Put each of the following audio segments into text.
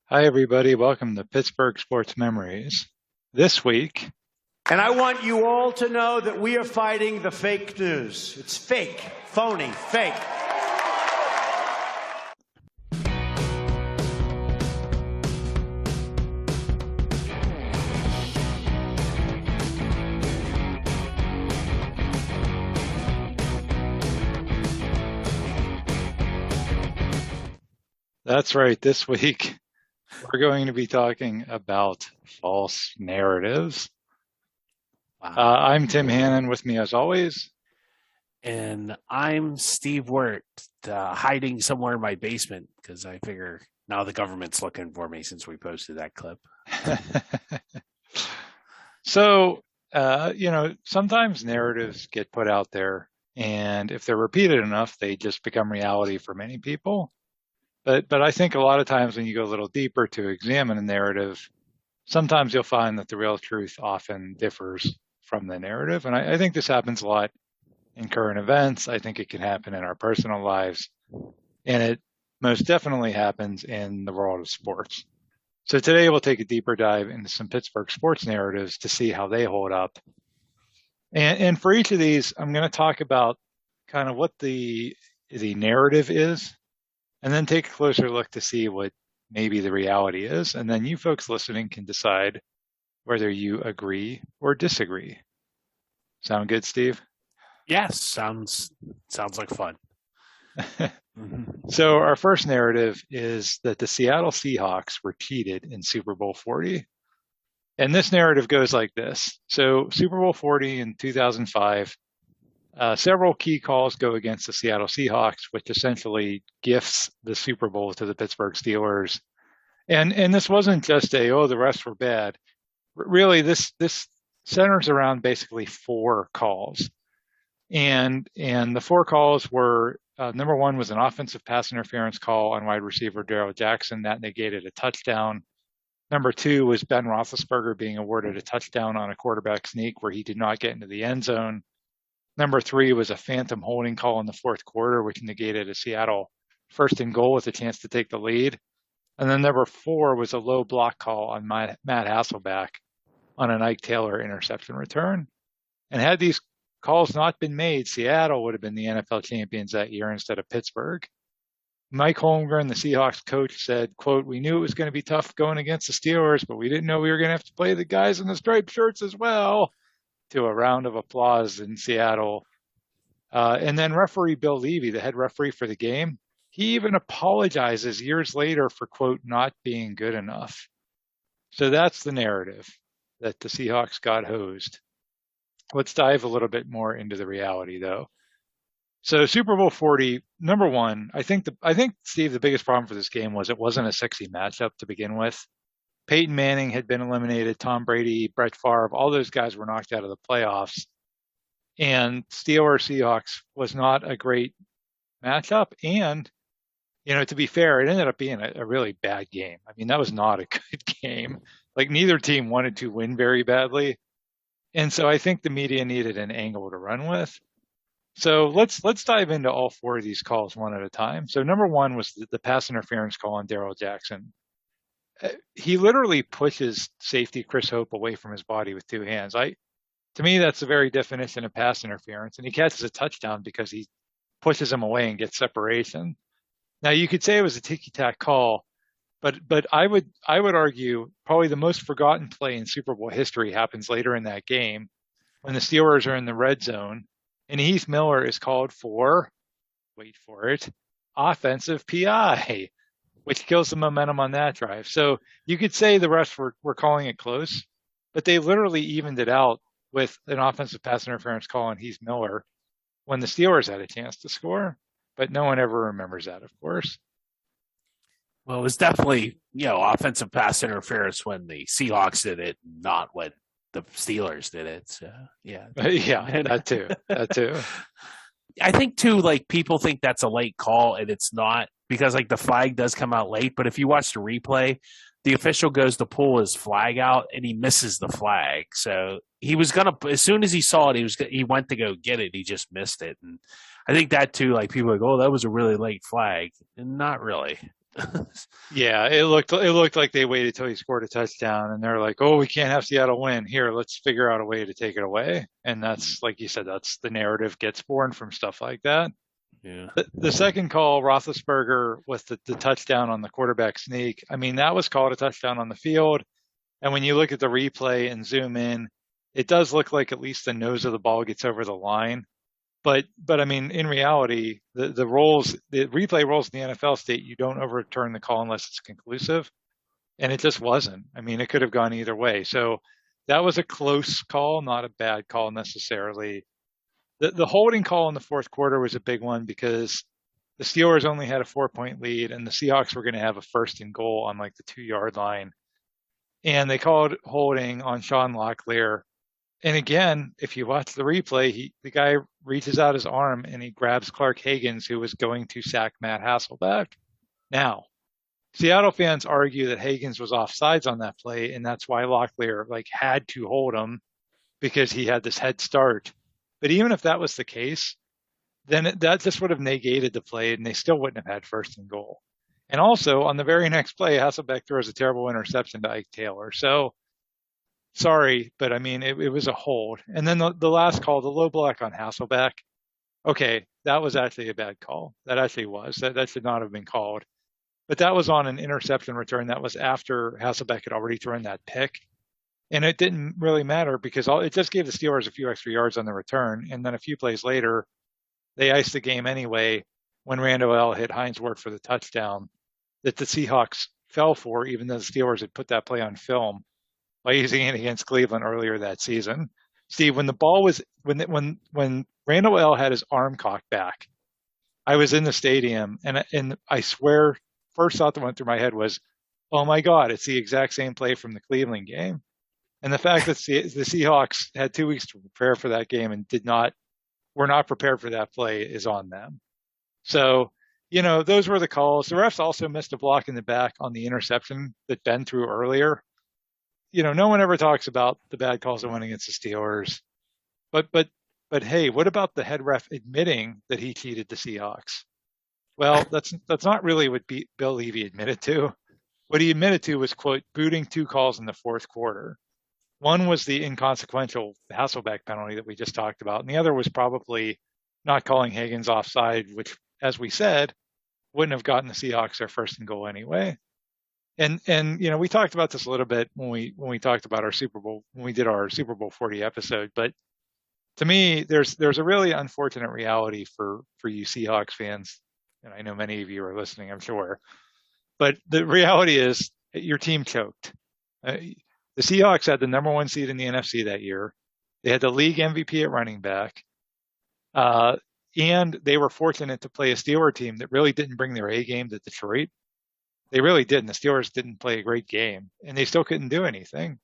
Hi, everybody. Welcome to Pittsburgh Sports Memories. This week, And I want you all to know that we are fighting the fake news. It's fake, phony, fake. that's right. This week, we're going to be talking about false narratives. I'm Tim Hannon. With me, as always. And I'm Steve Wirt, hiding somewhere in my basement because I figure now the government's looking for me since we posted that clip. So, sometimes narratives get put out there, and if they're repeated enough, they just become reality for many people. But I think a lot of times when you go a little deeper to examine a narrative, sometimes you'll find that the real truth often differs from the narrative. And I think this happens a lot in current events. I think it can happen in our personal lives. And it most definitely happens in the world of sports. So today we'll take a deeper dive into some Pittsburgh sports narratives to see how they hold up. And for each of these, I'm going to talk about kind of what the narrative is, and then take a closer look to see what maybe the reality is. And then you folks listening can decide whether you agree or disagree. Sound good, Steve? Yes, sounds like fun. So our first narrative is that the Seattle Seahawks were cheated in Super Bowl 40. And this narrative goes like this. So Super Bowl 40 in 2005, several key calls go against the Seattle Seahawks, which essentially gifts the Super Bowl to the Pittsburgh Steelers. And this wasn't just the refs were bad. Really, this centers around basically four calls. And the four calls were, number one was an offensive pass interference call on wide receiver Darrell Jackson. That negated a touchdown. Number two was Ben Roethlisberger being awarded a touchdown on a quarterback sneak where he did not get into the end zone. Number three was a phantom holding call in the fourth quarter, which negated a Seattle first and goal with a chance to take the lead. And then number four was a low block call on Matt Hasselbeck on an Ike Taylor interception return. And had these calls not been made, Seattle would have been the NFL champions that year instead of Pittsburgh. Mike Holmgren, the Seahawks coach, said, quote, "We knew it was going to be tough going against the Steelers, but we didn't know we were going to have to play the guys in the striped shirts as well," to a round of applause in Seattle. And then referee Bill Levy, the head referee for the game, he even apologizes years later for, quote, "not being good enough." So that's the narrative, that the Seahawks got hosed. Let's dive a little bit more into the reality, though. So Super Bowl 40, number one, I think, Steve, the biggest problem for this game was it wasn't a sexy matchup to begin with. Peyton Manning had been eliminated, Tom Brady, Brett Favre, all those guys were knocked out of the playoffs. And Steelers-Seahawks was not a great matchup. And, to be fair, it ended up being a really bad game. I mean, that was not a good game. Like, neither team wanted to win very badly. And so I think the media needed an angle to run with. So let's dive into all four of these calls one at a time. So number one was the pass interference call on Darrell Jackson. He literally pushes safety Chris Hope away from his body with two hands. To me, that's the very definition of pass interference. And he catches a touchdown because he pushes him away and gets separation. Now, you could say it was a ticky-tack call, but I would argue probably the most forgotten play in Super Bowl history happens later in that game when the Steelers are in the red zone and Heath Miller is called for, wait for it, offensive PI, which kills the momentum on that drive. So you could say the refs were calling it close, but they literally evened it out with an offensive pass interference call on Heath Miller when the Steelers had a chance to score, but no one ever remembers that, of course. Well, it was definitely, offensive pass interference when the Seahawks did it, not when the Steelers did it. So, yeah. Yeah, that too. I think, too, people think that's a late call, and it's not because, the flag does come out late. But if you watch the replay, the official goes to pull his flag out, and he misses the flag. So he was going to – as soon as he saw it, he went to go get it. He just missed it. And I think that, too, people are like, oh, that was a really late flag. And not really. Yeah, it looked like they waited till he scored a touchdown, and they're like, "Oh, we can't have Seattle win. Here, let's figure out a way to take it away." And that's like you said, that's the narrative gets born from stuff like that. Yeah. The second call, Roethlisberger with the touchdown on the quarterback sneak. I mean, that was called a touchdown on the field. And when you look at the replay and zoom in, it does look like at least the nose of the ball gets over the line. But I mean, in reality, the replay rules in the NFL state you don't overturn the call unless it's conclusive, and it just wasn't. I mean, it could have gone either way. So that was a close call, not a bad call necessarily. The holding call in the fourth quarter was a big one because the Steelers only had a 4-point lead, and the Seahawks were going to have a first and goal on like the 2-yard line, and they called holding on Sean Locklear. And again, if you watch the replay, the guy reaches out his arm and he grabs Clark Higgins, who was going to sack Matt Hasselbeck. Now, Seattle fans argue that Higgins was offsides on that play, and that's why Locklear had to hold him because he had this head start. But even if that was the case, then that just would have negated the play, and they still wouldn't have had first and goal. And also, on the very next play, Hasselbeck throws a terrible interception to Ike Taylor. So, sorry, but I mean, it was a hold. And then the last call, the low block on Hasselbeck, okay, that was actually a bad call. That actually was. That should not have been called. But that was on an interception return. That was after Hasselbeck had already thrown that pick. And it didn't really matter because it just gave the Steelers a few extra yards on the return. And then a few plays later, they iced the game anyway when Randall L. hit Hinesworth for the touchdown that the Seahawks fell for, even though the Steelers had put that play on film by using it against Cleveland earlier that season. Steve, when the ball was when Randall L. had his arm cocked back, I was in the stadium, and I swear, first thought that went through my head was, "Oh my God, it's the exact same play from the Cleveland game." And the fact that the Seahawks had 2 weeks to prepare for that game and were not prepared for that play is on them. So, those were the calls. The refs also missed a block in the back on the interception that Ben threw earlier. No one ever talks about the bad calls that went against the Steelers. But hey, what about the head ref admitting that he cheated the Seahawks? Well, that's not really what Bill Levy admitted to. What he admitted to was, quote, booting 2 calls in the fourth quarter. One was the inconsequential Hasselbeck penalty that we just talked about, and the other was probably not calling Higgins offside, which, as we said, wouldn't have gotten the Seahawks their first and goal anyway. And we talked about this a little bit when we talked about our Super Bowl, when we did our Super Bowl 40 episode. But to me, there's a really unfortunate reality for you Seahawks fans, and I know many of you are listening, I'm sure. But the reality is your team choked. The Seahawks had the number 1 seed in the NFC that year. They had the league MVP at running back. And they were fortunate to play a Steelers team that really didn't bring their A game to Detroit. They really didn't. The Steelers didn't play a great game, and they still couldn't do anything.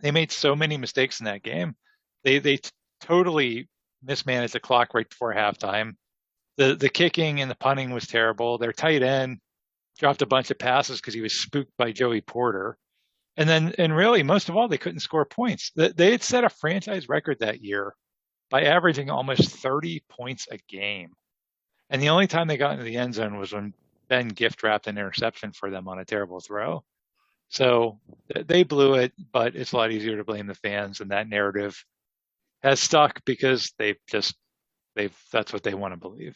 They made so many mistakes in that game. They totally mismanaged the clock right before halftime. The kicking and the punting was terrible. Their tight end dropped a bunch of passes because he was spooked by Joey Porter. And really, most of all, they couldn't score points. They had set a franchise record that year by averaging almost 30 points a game. And the only time they got into the end zone was when Ben gift wrapped an interception for them on a terrible throw. So they blew it, but it's a lot easier to blame the fans, and that narrative has stuck because that's what they want to believe.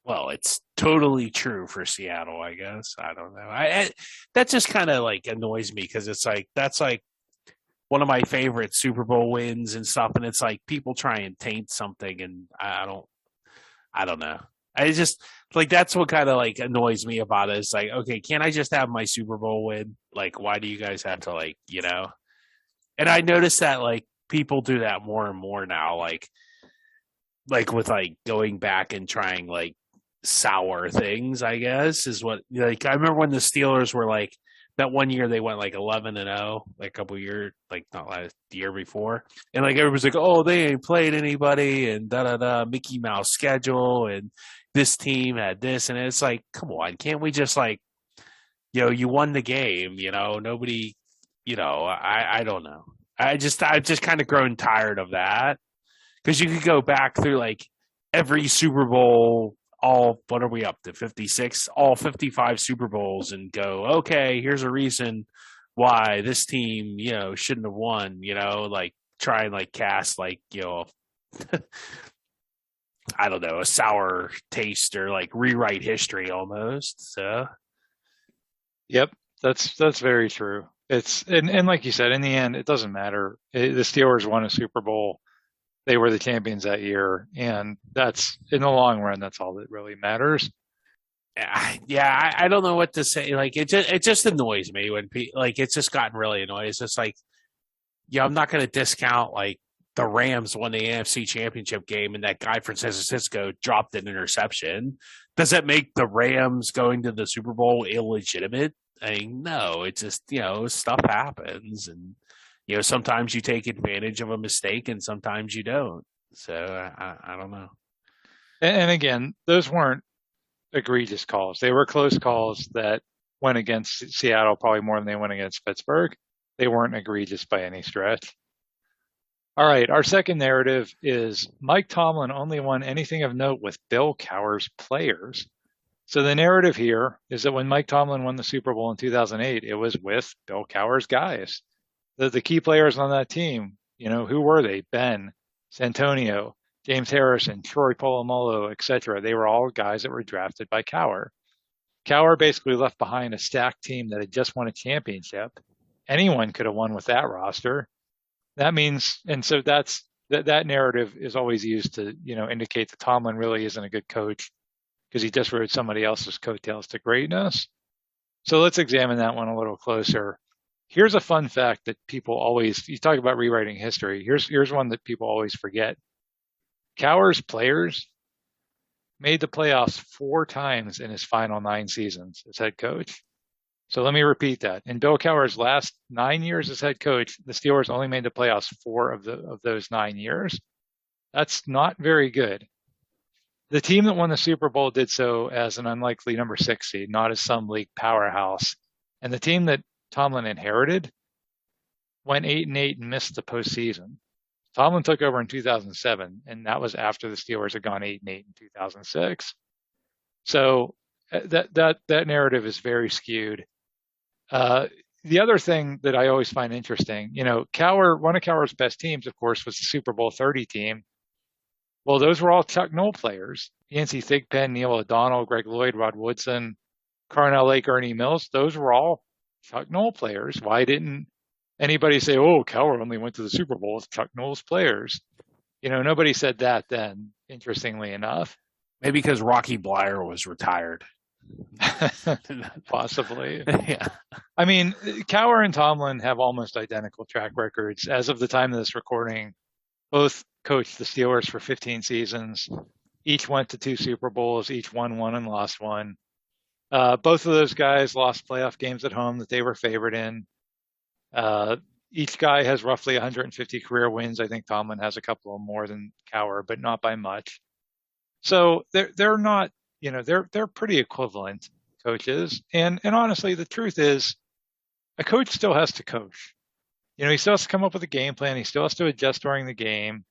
Well, it's totally true for Seattle, I guess. I don't know. That just kind of annoys me because it's that's one of my favorite Super Bowl wins and stuff, and it's people try and taint something, and I don't know. I just that's what kind of annoys me about it. It's okay, can't I just have my Super Bowl win? Why do you guys have to And I noticed that people do that more and more now, with going back and trying sour things, I guess is what I remember when the Steelers were that one year they went 11-0, a couple years, not last year before, and everybody's oh, they ain't played anybody and Mickey Mouse schedule, and this team had this, and it's come on, can't we just you won the game, nobody, I don't know. I've just kind of grown tired of that because you could go back through every Super Bowl what are we up to, 56, all 55 Super Bowls and go, okay, here's a reason why this team, shouldn't have won, like try and like cast like, I don't know, a sour taste or like rewrite history almost. So, Yep, that's very true. And like you said, in the end, it doesn't matter. The Steelers won a Super Bowl. They were the champions that year, and that's in the long run. That's all that really matters. Yeah, I don't know what to say. Like it just annoys me when it's just gotten really annoying. It's just like, I'm not going to discount like the Rams won the AFC Championship game and that guy from San Francisco dropped an interception. Does that make the Rams going to the Super Bowl illegitimate? I mean, no. It's just stuff happens, and sometimes you take advantage of a mistake and sometimes you don't. So I don't know. And again, those weren't egregious calls. They were close calls that went against Seattle probably more than they went against Pittsburgh. They weren't egregious by any stretch. All right, our second narrative is Mike Tomlin only won anything of note with Bill Cowher's players. So the narrative here is that when Mike Tomlin won the Super Bowl in 2008, it was with Bill Cowher's guys. The key players on that team, who were they? Ben, Santonio, James Harrison, Troy Polamalu, etc. They were all guys that were drafted by Cowher. Cowher basically left behind a stacked team that had just won a championship. Anyone could have won with that roster. That means, and so that narrative is always used to, indicate that Tomlin really isn't a good coach because he just rode somebody else's coattails to greatness. So let's examine that one a little closer. Here's a fun fact that people always, you talk about rewriting history. Here's one that people always forget. Cowher's players made the playoffs 4 times in his final 9 seasons as head coach. So let me repeat that. In Bill Cowher's last 9 years as head coach, the Steelers only made the playoffs 4 of those 9 years. That's not very good. The team that won the Super Bowl did so as an unlikely number 6 seed, not as some league powerhouse. And the team that Tomlin inherited went 8-8 and missed the postseason. Tomlin took over in 2007, and that was after the Steelers had gone 8-8 in 2006. So that narrative is very skewed. The other thing that I always find interesting, Cowher, one of Cowher's best teams, of course, was the Super Bowl 30 team. Well, those were all Chuck Noll players. Yancey Thigpen, Neil O'Donnell, Greg Lloyd, Rod Woodson, Carnell Lake, Ernie Mills. Those were all Chuck Noll players. Why didn't anybody say, oh, Cowher only went to the Super Bowl with Chuck Noll's players? Nobody said that then, interestingly enough. Maybe because Rocky Blyer was retired. Possibly. Yeah. I mean, Cowher and Tomlin have almost identical track records. As of the time of this recording, both coached the Steelers for 15 seasons. Each went to 2 Super Bowls. Each won 1 and lost 1. Both of those guys lost playoff games at home that they were favored in. Each guy has roughly 150 career wins. I think Tomlin has a couple more than Cowher, but not by much. So they're not, they're pretty equivalent coaches. And honestly, the truth is, a coach still has to coach. He still has to come up with a game plan. He still has to adjust during the game.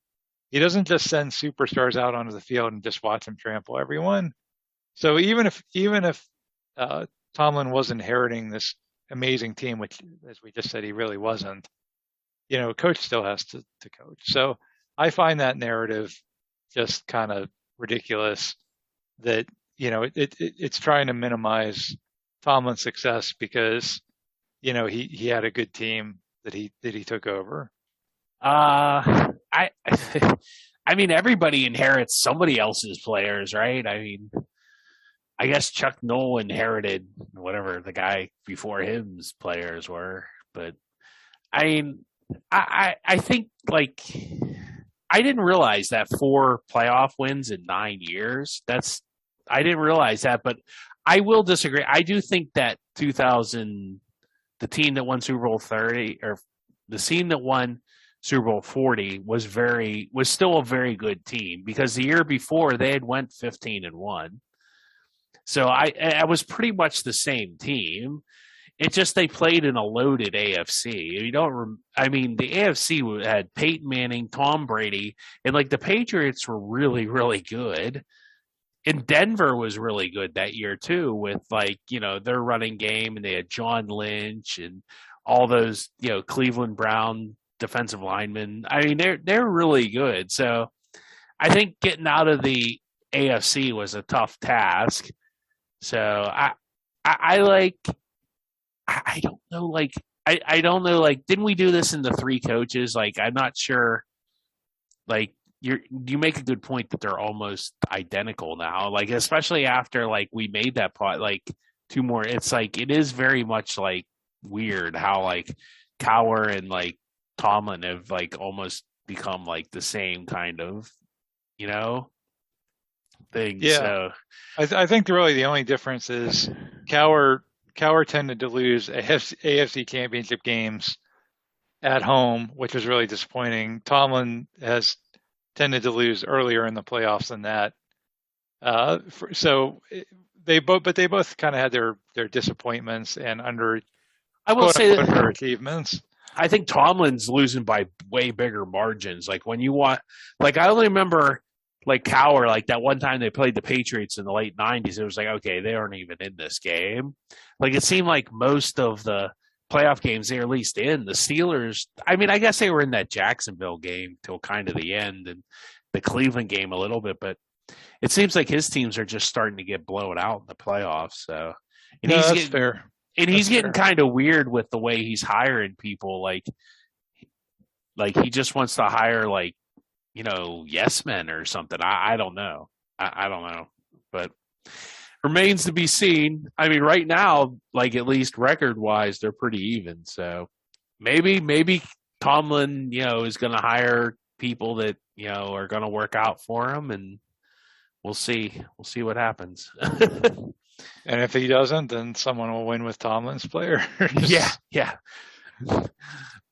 He doesn't just send superstars out onto the field and just watch them trample everyone. So even if Tomlin was inheriting this amazing team, which, as we just said, he really wasn't, coach still has to coach. So I find that narrative just kind of ridiculous that, it's trying to minimize Tomlin's success because, he had a good team that he took over. I mean, everybody inherits somebody else's players, right? I mean, I guess Chuck Noll inherited whatever the guy before him's players were, but I mean, I think like I didn't realize that 4 playoff wins in 9 years. I didn't realize that, but I will disagree. I do think that 2000, the team that won Super Bowl 30 or the team that won Super Bowl 40 was still a very good team because the year before they had went 15-1. So I was pretty much the same team. It just they played in a loaded AFC. The AFC had Peyton Manning, Tom Brady, and like the Patriots were really, really good. And Denver was really good that year too, with like, their running game, and they had John Lynch and all those, Cleveland Brown defensive linemen. I mean, they're really good. So I think getting out of the AFC was a tough task. So I like, I don't know, like, I don't know, like, didn't we do this in the three coaches? Like, I'm not sure, like, you make a good point that they're almost identical now, like, especially after, like, we made that pot, like, two more. It's like, it is very much like weird how, like, Cower and, like, Tomlin have, like, almost become, like, the same kind of, thing. Yeah. So I think really the only difference is Cower tended to lose AFC championship games at home, which was really disappointing. Tomlin has tended to lose earlier in the playoffs than that. So they both kind of had their disappointments and I will say that underachievements. I think Tomlin's losing by way bigger margins. Like when you want, like I only remember like Cower, like that one time they played the Patriots in the late 90s. It was like, okay, they aren't even in this game. Like it seemed like most of the playoff games they were at least in. The Steelers, I mean, I guess they were in that Jacksonville game till kind of the end, and the Cleveland game a little bit, but it seems like his teams are just starting to get blown out in the playoffs. So, and no, he's that's getting, fair. And he's getting kind of weird with the way he's hiring people. Like he just wants to hire like, yes men or something. I don't know. I don't know, but remains to be seen. I mean, right now, like at least record wise, they're pretty even. So maybe Tomlin, is going to hire people that, are going to work out for him, and we'll see. We'll see what happens. And if he doesn't, then someone will win with Tomlin's players. Yeah.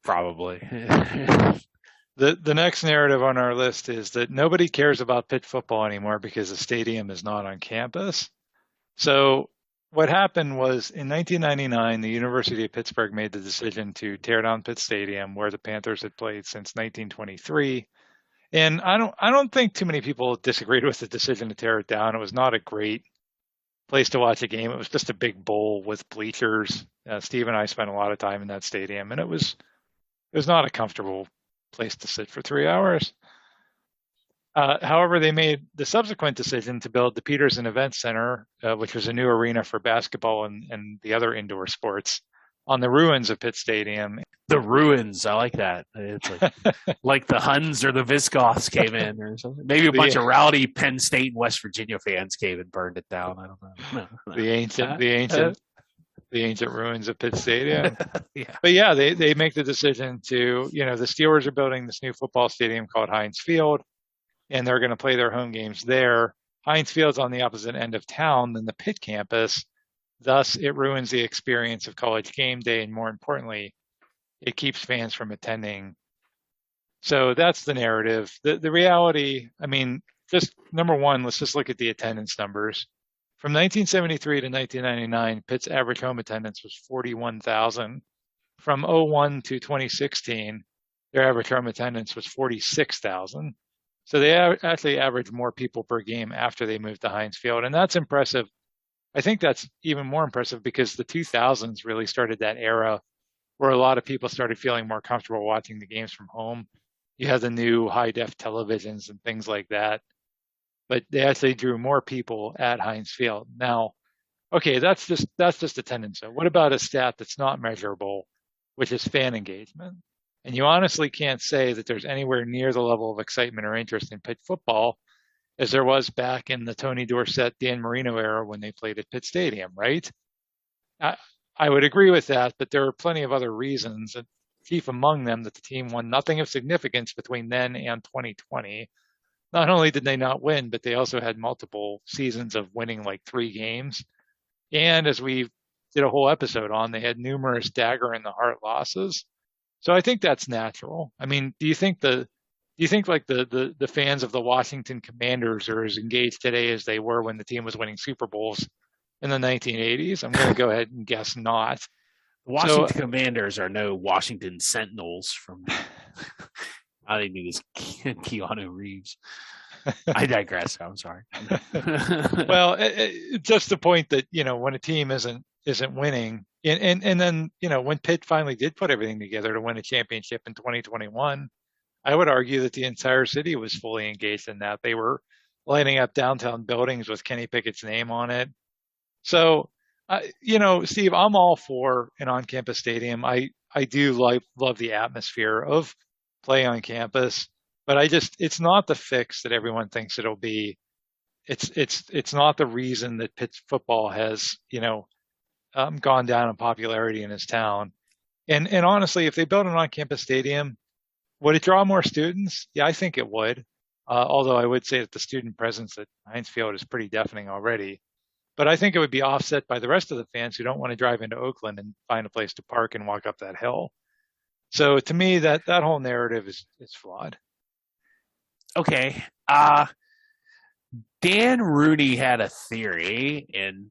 Probably. The next narrative on our list is that nobody cares about Pitt football anymore because the stadium is not on campus. So what happened was in 1999, the University of Pittsburgh made the decision to tear down Pitt Stadium, where the Panthers had played since 1923. And I don't think too many people disagreed with the decision to tear it down. It was not a great place to watch a game. It was just a big bowl with bleachers. Steve and I spent a lot of time in that stadium, and it was not a comfortable place to sit for 3 hours. However, they made the subsequent decision to build the Peterson Event Center, which was a new arena for basketball and the other indoor sports, on the ruins of Pitt Stadium. The ruins, I like that. It's like the Huns or the Viscoffs came in or something. Maybe a bunch of rowdy Penn State and West Virginia fans came and burned it down. I don't know. No. The ancient ruins of Pitt Stadium. Yeah. But yeah, they make the decision to, the Steelers are building this new football stadium called Heinz Field, and they're going to play their home games there. Heinz Field's on the opposite end of town than the Pitt campus. Thus, it ruins the experience of college game day, and more importantly, it keeps fans from attending. So that's the narrative. The reality, I mean, just number one, let's just look at the attendance numbers. From 1973 to 1999, Pitt's average home attendance was 41,000. From 01 to 2016, their average home attendance was 46,000. So they actually averaged more people per game after they moved to Heinz Field, and that's impressive. I think that's even more impressive because the 2000s really started that era where a lot of people started feeling more comfortable watching the games from home. You have the new high-def televisions and things like that, but they actually drew more people at Heinz Field. Now, okay, that's just attendance. So what about a stat that's not measurable, which is fan engagement? And you honestly can't say that there's anywhere near the level of excitement or interest in Pitt football as there was back in the Tony Dorsett, Dan Marino era when they played at Pitt Stadium, right? I would agree with that, but there are plenty of other reasons, and chief among them that the team won nothing of significance between then and 2020. Not only did they not win, but they also had multiple seasons of winning like 3 games. And as we did a whole episode on, they had numerous dagger in the heart losses. So I think that's natural. I mean, do you think like the fans of the Washington Commanders are as engaged today as they were when the team was winning Super Bowls in the 1980s? I'm going to go ahead and guess not. Washington Commanders are no Washington Sentinels from I think it was Keanu Reeves. I digress. I'm sorry. Well, just the point that, when a team isn't winning, and then, when Pitt finally did put everything together to win a championship in 2021, I would argue that the entire city was fully engaged in that. They were lighting up downtown buildings with Kenny Pickett's name on it. So, Steve, I'm all for an on-campus stadium. I do love the atmosphere of play on campus, but it's not the fix that everyone thinks it'll be. It's not the reason that Pitt football has, gone down in popularity in his town. And honestly, if they build an on-campus stadium, would it draw more students? Yeah, I think it would. Although I would say that the student presence at Heinz Field is pretty deafening already. But I think it would be offset by the rest of the fans who don't want to drive into Oakland and find a place to park and walk up that hill. So to me, that whole narrative is flawed. Okay. Dan Rooney had a theory, in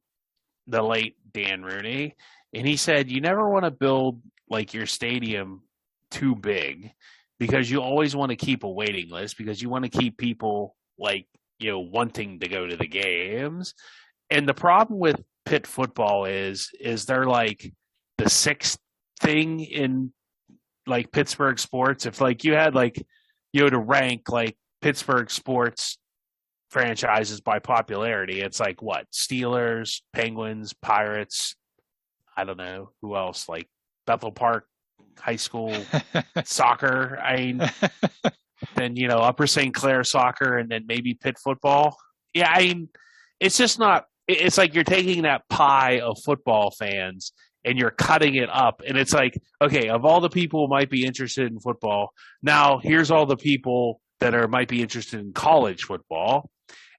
the late Dan Rooney, and he said you never want to build like your stadium too big because you always want to keep a waiting list because you want to keep people wanting to go to the games. And the problem with Pitt football is they're like the sixth thing in like Pittsburgh sports. If you had to rank like Pittsburgh sports franchises by popularity, it's like what? Steelers, Penguins, Pirates, I don't know who else, like Bethel Park High School soccer. I mean, then Upper St. Clair soccer, and then maybe Pitt football. Yeah, I mean, it's just not. It's like you're taking that pie of football fans and you're cutting it up, and it's like, okay, of all the people who might be interested in football, now here's all the people that might be interested in college football.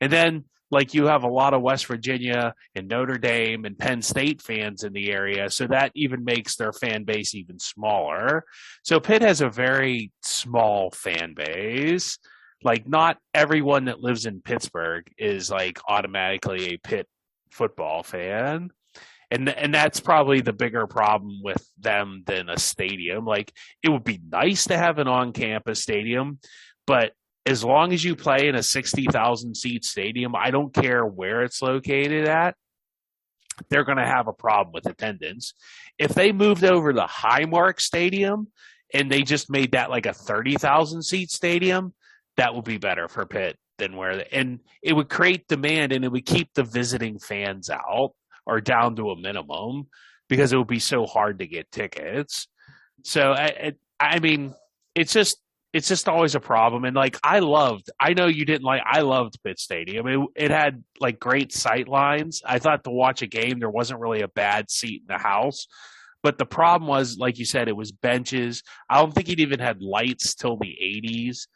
And then you have a lot of West Virginia and Notre Dame and Penn State fans in the area. So that even makes their fan base even smaller. So Pitt has a very small fan base. Like not everyone that lives in Pittsburgh is automatically a Pitt football fan. And that's probably the bigger problem with them than a stadium. It would be nice to have an on-campus stadium, but as long as you play in a 60,000 seat stadium, I don't care where it's located at, they're going to have a problem with attendance. If they moved over the Highmark Stadium and they just made that a 30,000 seat stadium, that would be better for Pitt than and it would create demand and it would keep the visiting fans out or down to a minimum because it would be so hard to get tickets. So, I mean, it's just always a problem. And I know you didn't I loved Pitt Stadium. It had great sight lines. I thought to watch a game, there wasn't really a bad seat in the house. But the problem was, like you said, it was benches. I don't think it even had lights till the 80s.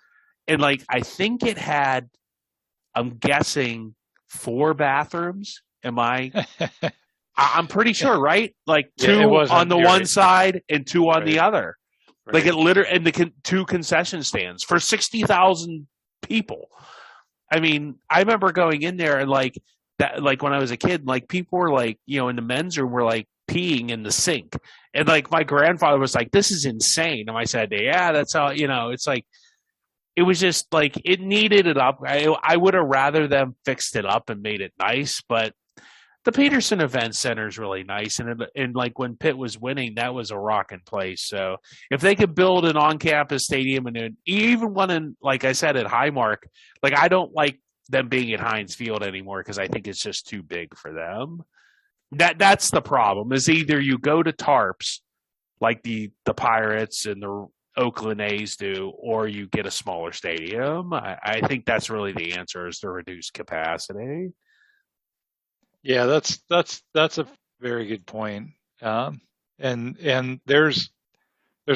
And I think it had, I'm guessing, 4 bathrooms. I'm pretty sure, right? 2 on the one side and 2 on the other. Right. It literally, and the 2 concession stands for 60,000 people. I mean, I remember going in there and that, when I was a kid, people were in the men's room were peeing in the sink. And my grandfather was like, this is insane. And I said, yeah, that's how, it's it was just it needed it up. I would have rather them fixed it up and made it nice, but the Peterson Event Center is really nice. And when Pitt was winning, that was a rocking place. So if they could build an on-campus stadium and even one in, like I said, at Highmark, I don't like them being at Heinz Field anymore because I think it's just too big for them. That's the problem is either you go to tarps like the Pirates and the Oakland A's do, or you get a smaller stadium. I think that's really the answer is to reduce capacity. Yeah, that's a very good point. And there's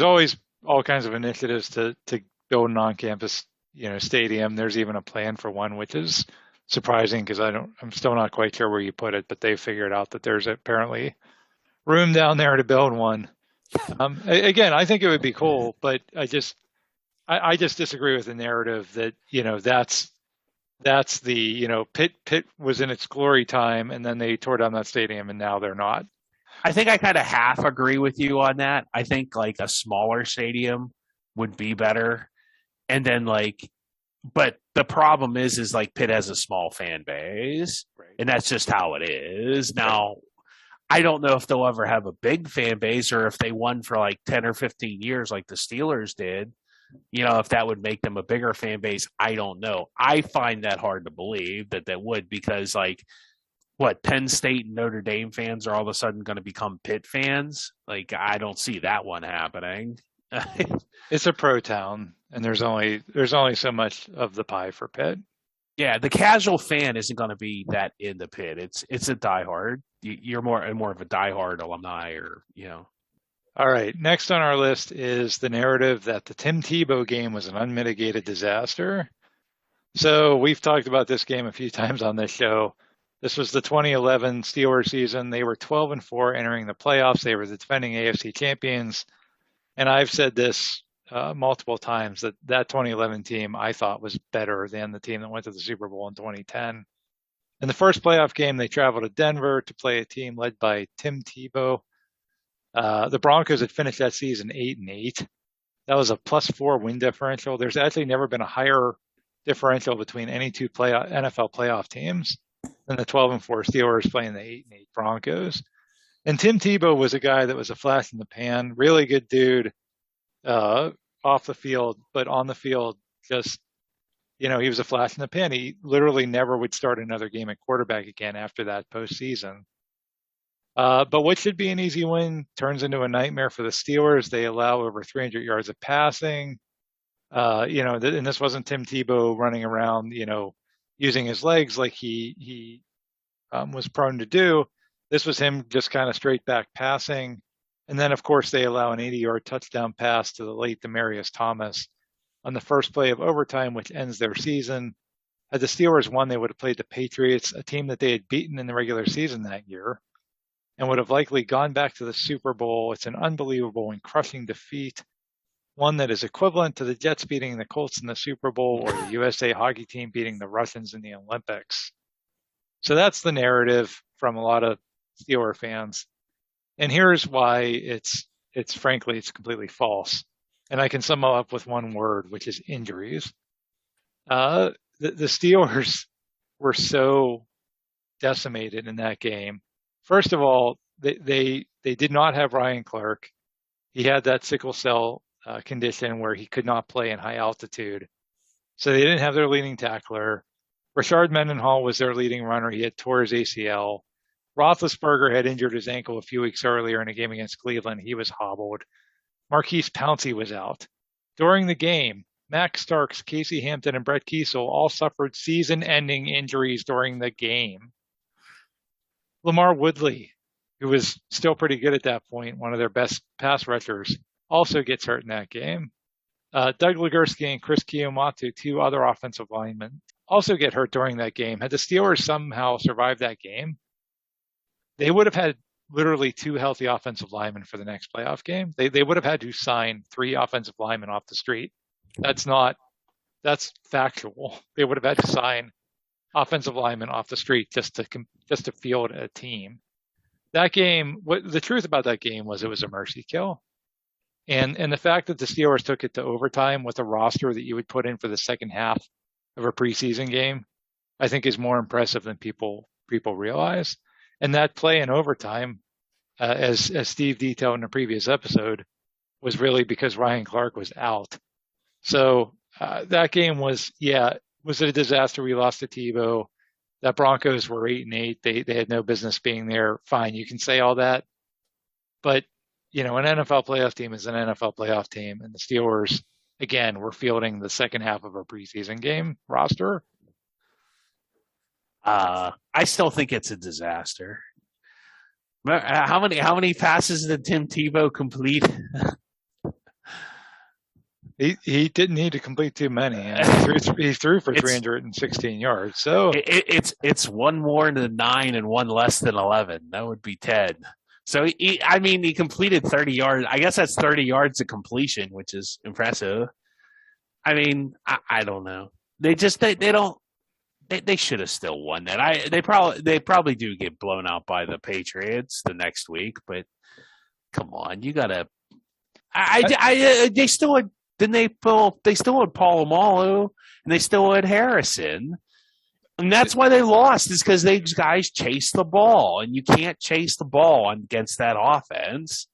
always all kinds of initiatives to build an on-campus, stadium. There's even a plan for one, which is surprising because I'm still not quite sure where you put it, but they figured out that there's apparently room down there to build one. Again, I think it would be cool, but I just disagree with the narrative that, that's the, Pitt was in its glory time and then they tore down that stadium and now they're not. I think I kind of half agree with you on that. I think a smaller stadium would be better. And then but the problem is like Pitt has a small fan base, Right. and that's just how it is. Now, I don't know if they'll ever have a big fan base or if they won for like 10 or 15 years like the Steelers did, if that would make them a bigger fan base. I don't know. I find that hard to believe that would, because like Penn State and Notre Dame fans are all of a sudden going to become Pitt fans. Like, I don't see that one happening. It's a pro town, and there's only so much of the pie for Pitt. Yeah, the casual fan isn't going to be that into Pitt. It's a diehard. You're more of a diehard alumni, or All right, next on our list is the narrative that the Tim Tebow game was an unmitigated disaster. So we've talked about this game a few times on this show. This was the 2011 Steelers season. They were 12-4 entering the playoffs. They were the defending AFC champions. And I've said this multiple times that 2011 team I thought was better than the team that went to the Super Bowl in 2010. In the first playoff game, they traveled to Denver to play a team led by Tim Tebow. The Broncos had finished that season 8-8. That was a +4 win differential. There's actually never been a higher differential between any two NFL playoff teams than the 12-4 Steelers playing the 8-8 Broncos. And Tim Tebow was a guy that was a flash in the pan, really good dude off the field, but on the field, just, he was a flash in the pan. He literally never would start another game at quarterback again after that postseason. But what should be an easy win turns into a nightmare for the Steelers. They allow over 300 yards of passing. And this wasn't Tim Tebow running around, using his legs like he was prone to do. This was him just kind of straight back passing. And then, of course, they allow an 80-yard touchdown pass to the late Demaryius Thomas on the first play of overtime, which ends their season. Had the Steelers won, they would have played the Patriots, a team that they had beaten in the regular season that year, and would have likely gone back to the Super Bowl. It's an unbelievable and crushing defeat, one that is equivalent to the Jets beating the Colts in the Super Bowl or the USA hockey team beating the Russians in the Olympics. So that's the narrative from a lot of Steeler fans. And here's why it's frankly completely false. And I can sum it up with one word, which is injuries. The Steelers were so decimated in that game. First of all, they did not have Ryan Clark. He had that sickle cell condition where he could not play in high altitude. So they didn't have their leading tackler. Rashard Mendenhall was their leading runner. He had tore his ACL. Roethlisberger had injured his ankle a few weeks earlier in a game against Cleveland. He was hobbled. Marquise Pouncey was out. During the game, Max Starks, Casey Hampton, and Brett Kiesel all suffered season-ending injuries during the game. Lamar Woodley, who was still pretty good at that point, one of their best pass rushers, also gets hurt in that game. Doug Legursky and Chris Kiyomatu, two other offensive linemen, also get hurt during that game. Had the Steelers somehow survived that game, they would have had literally two healthy offensive linemen for the next playoff game. They would have had to sign 3 offensive linemen off the street. That's factual. They would have had to sign offensive linemen off the street just to field a team. That game, the truth about that game was it was a mercy kill. And the fact that the Steelers took it to overtime with a roster that you would put in for the second half of a preseason game, I think is more impressive than people realize. And that play in overtime, as Steve detailed in a previous episode, was really because Ryan Clark was out. So that game was it a disaster? We lost to Tebow. That Broncos were 8-8. They had no business being there. Fine, you can say all that. But, an NFL playoff team is an NFL playoff team. And the Steelers, again, were fielding the second half of a preseason game roster. I still think it's a disaster. How many passes did Tim Tebow complete? He didn't need to complete too many. He threw for 316 yards. So it's one more than 9 and one less than 11. That would be 10. So he completed 30 yards. I guess that's 30 yards of completion, which is impressive. I mean, I don't know. They don't. They should have still won that. They probably do get blown out by the Patriots the next week, but come on, you gotta. They Then they still had Polamalu and they still had Harrison. And that's why they lost, is because these guys chase the ball, and you can't chase the ball against that offense.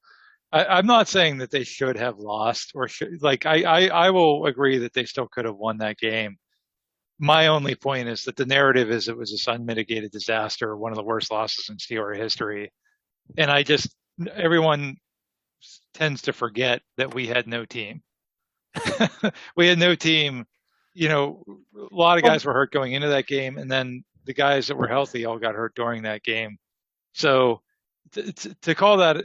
I'm not saying that they should have lost I will agree that they still could have won that game. My only point is that the narrative is it was this unmitigated disaster, one of the worst losses in Steeler history. And everyone tends to forget that we had no team. We had no team. A lot of guys were hurt going into that game, and then the guys that were healthy all got hurt during that game. So to call that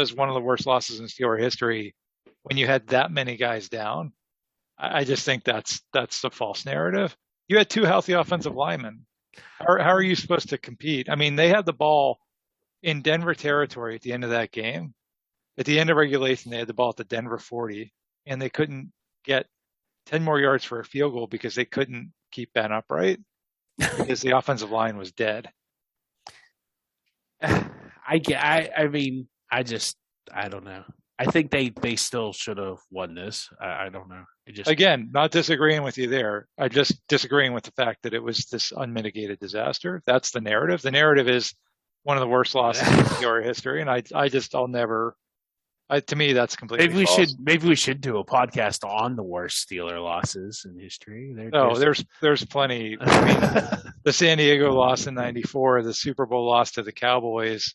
as one of the worst losses in Steeler history, when you had that many guys down, I just think that's a false narrative. You had two healthy offensive linemen. How are you supposed to compete? I mean, they had the ball in Denver territory at the end of that game. At the end of regulation, they had the ball at the Denver 40, and they couldn't get 10 more yards for a field goal because they couldn't keep Ben upright because the offensive line was dead. I don't know. I think they still should have won this. I don't know. Again, not disagreeing with you there. I'm just disagreeing with the fact that it was this unmitigated disaster. That's the narrative. The narrative is one of the worst losses in your history, and I'll never. To me, that's completely false. Maybe we should do a podcast on the worst Steeler losses in history. There's plenty. I mean, the San Diego loss in '94, the Super Bowl loss to the Cowboys.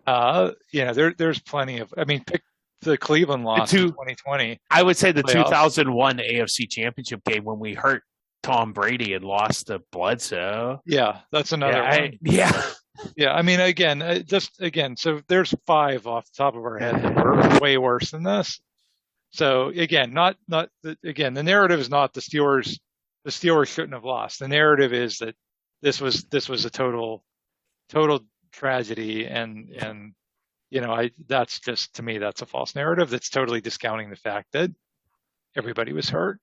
There's plenty of. I mean, pick the Cleveland loss in 2020. I would say the playoffs. 2001 AFC Championship game when we hurt Tom Brady and lost to Bledsoe. Yeah, that's another one. Yeah, I mean, so there's 5 off the top of our head that were way worse than this. So again, the narrative is not the Steelers shouldn't have lost. The narrative is that this was a total tragedy, and that's just, to me, that's a false narrative that's totally discounting the fact that everybody was hurt.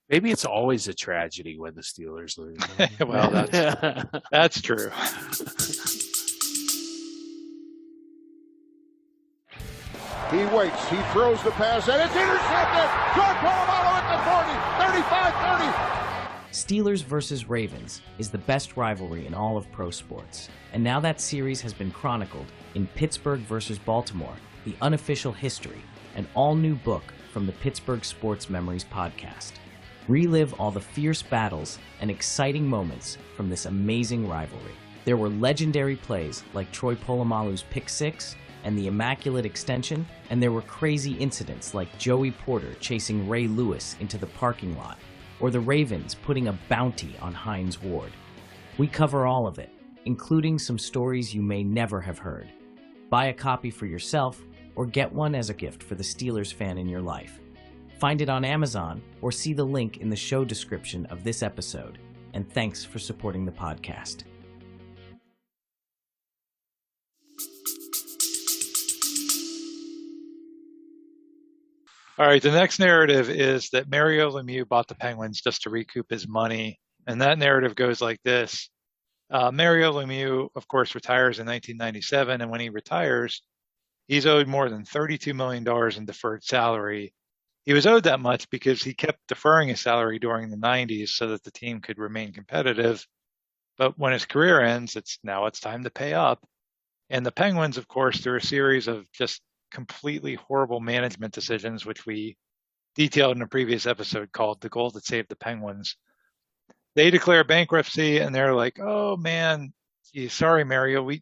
Maybe it's always a tragedy when the Steelers lose. Well, that's true. He waits. He throws the pass, and it's intercepted. George Polamalu at the 40, 35-30. Steelers versus Ravens is the best rivalry in all of pro sports. And now that series has been chronicled in Pittsburgh versus Baltimore, the unofficial history, an all-new book from the Pittsburgh Sports Memories podcast. Relive all the fierce battles and exciting moments from this amazing rivalry. There were legendary plays like Troy Polamalu's pick six and the immaculate extension, and there were crazy incidents like Joey Porter chasing Ray Lewis into the parking lot, or the Ravens putting a bounty on Hines Ward. We cover all of it, including some stories you may never have heard. Buy a copy for yourself, or get one as a gift for the Steelers fan in your life. Find it on Amazon or see the link in the show description of this episode. And thanks for supporting the podcast. All right, the next narrative is that Mario Lemieux bought the Penguins just to recoup his money. And that narrative goes like this. Mario Lemieux, of course, retires in 1997. And when he retires, he's owed more than $32 million in deferred salary. He was owed that much because he kept deferring his salary during the 90s so that the team could remain competitive. But when his career ends, it's time to pay up. And the Penguins, of course, through a series of just completely horrible management decisions, which we detailed in a previous episode called The Goal That Saved the Penguins, they declare bankruptcy, and they're like, oh, man, sorry, Mario, we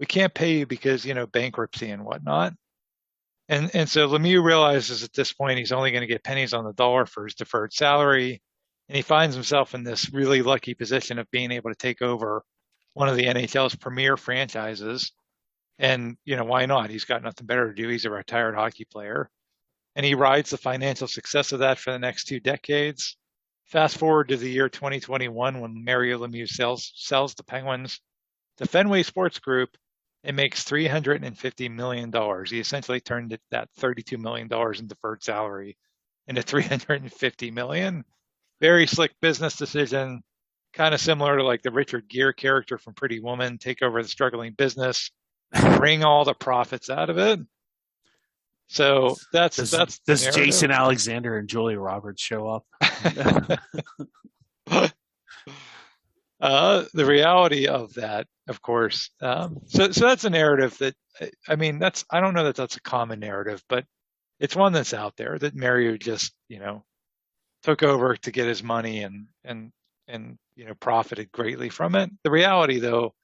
can't pay you because, bankruptcy and whatnot. And so Lemieux realizes at this point he's only going to get pennies on the dollar for his deferred salary. And he finds himself in this really lucky position of being able to take over one of the NHL's premier franchises. And, why not? He's got nothing better to do. He's a retired hockey player. And he rides the financial success of that for the next 2 decades. Fast forward to the year 2021 when Mario Lemieux sells the Penguins to Fenway Sports Group. It makes $350 million. He essentially turned that $32 million in deferred salary into $350 million. Very slick business decision, kind of similar to like the Richard Gere character from Pretty Woman, take over the struggling business, wring all the profits out of it. So that's the does narrative. Jason Alexander and Julia Roberts show up? The reality of that, of course. So that's a narrative that, I mean, I don't know that that's a common narrative, but it's one that's out there that Mario just, took over to get his money and profited greatly from it. The reality, though,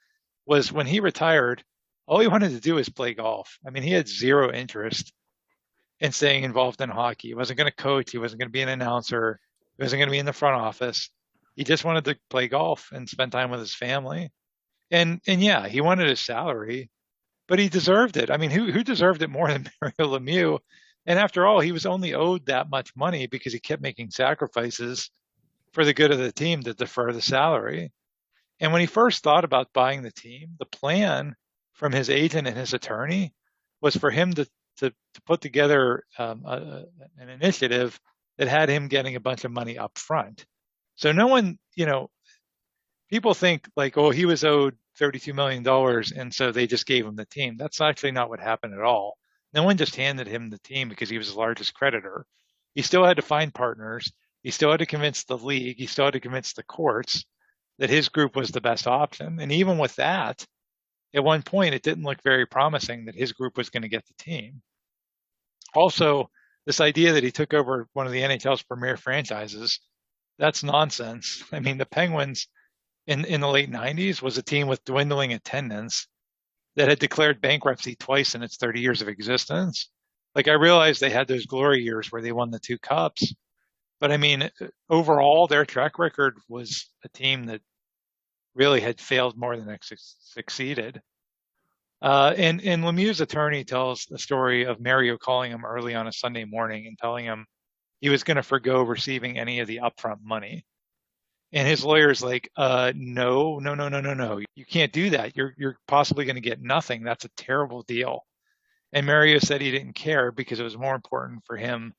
was when he retired, all he wanted to do was play golf. I mean, he had zero interest in staying involved in hockey. He wasn't going to coach. He wasn't going to be an announcer. He wasn't going to be in the front office. He just wanted to play golf and spend time with his family. And yeah, he wanted his salary, but he deserved it. I mean, who deserved it more than Mario Lemieux? And after all, he was only owed that much money because he kept making sacrifices for the good of the team to defer the salary. And when he first thought about buying the team, the plan from his agent and his attorney was for him to put together an initiative that had him getting a bunch of money up front. So no one, people think like, oh, he was owed $32 million, and so they just gave him the team. That's actually not what happened at all. No one just handed him the team because he was the largest creditor. He still had to find partners. He still had to convince the league. He still had to convince the courts that his group was the best option. And even with that, at one point, it didn't look very promising that his group was going to get the team. Also, this idea that he took over one of the NHL's premier franchises, that's nonsense. I mean, the Penguins in the late 90s was a team with dwindling attendance that had declared bankruptcy twice in its 30 years of existence. Like, I realized they had those glory years where they won the 2 cups. But I mean, overall, their track record was a team that really had failed more than succeeded. And Lemieux's attorney tells the story of Mario calling him early on a Sunday morning and telling him he was going to forgo receiving any of the upfront money. And his lawyer's like, no. You can't do that. You're possibly going to get nothing. That's a terrible deal. And Mario said he didn't care because it was more important for him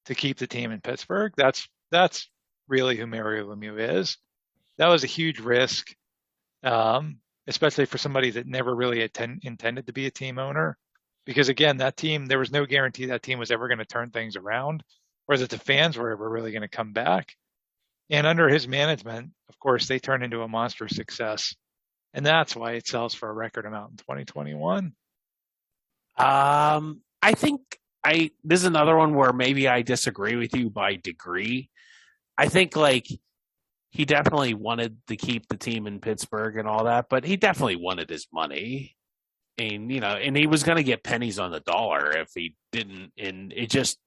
to keep the team in Pittsburgh. That's really who Mario Lemieux is. That was a huge risk, especially for somebody that never really intended to be a team owner. Because again, that team, there was no guarantee that team was ever going to turn things around or that the fans were ever really going to come back. And under his management, of course, they turned into a monstrous success. And that's why it sells for a record amount in 2021. I think this is another one where maybe I disagree with you by degree. I think like he definitely wanted to keep the team in Pittsburgh and all that, but he definitely wanted his money. And, and he was going to get pennies on the dollar if he didn't. And it just,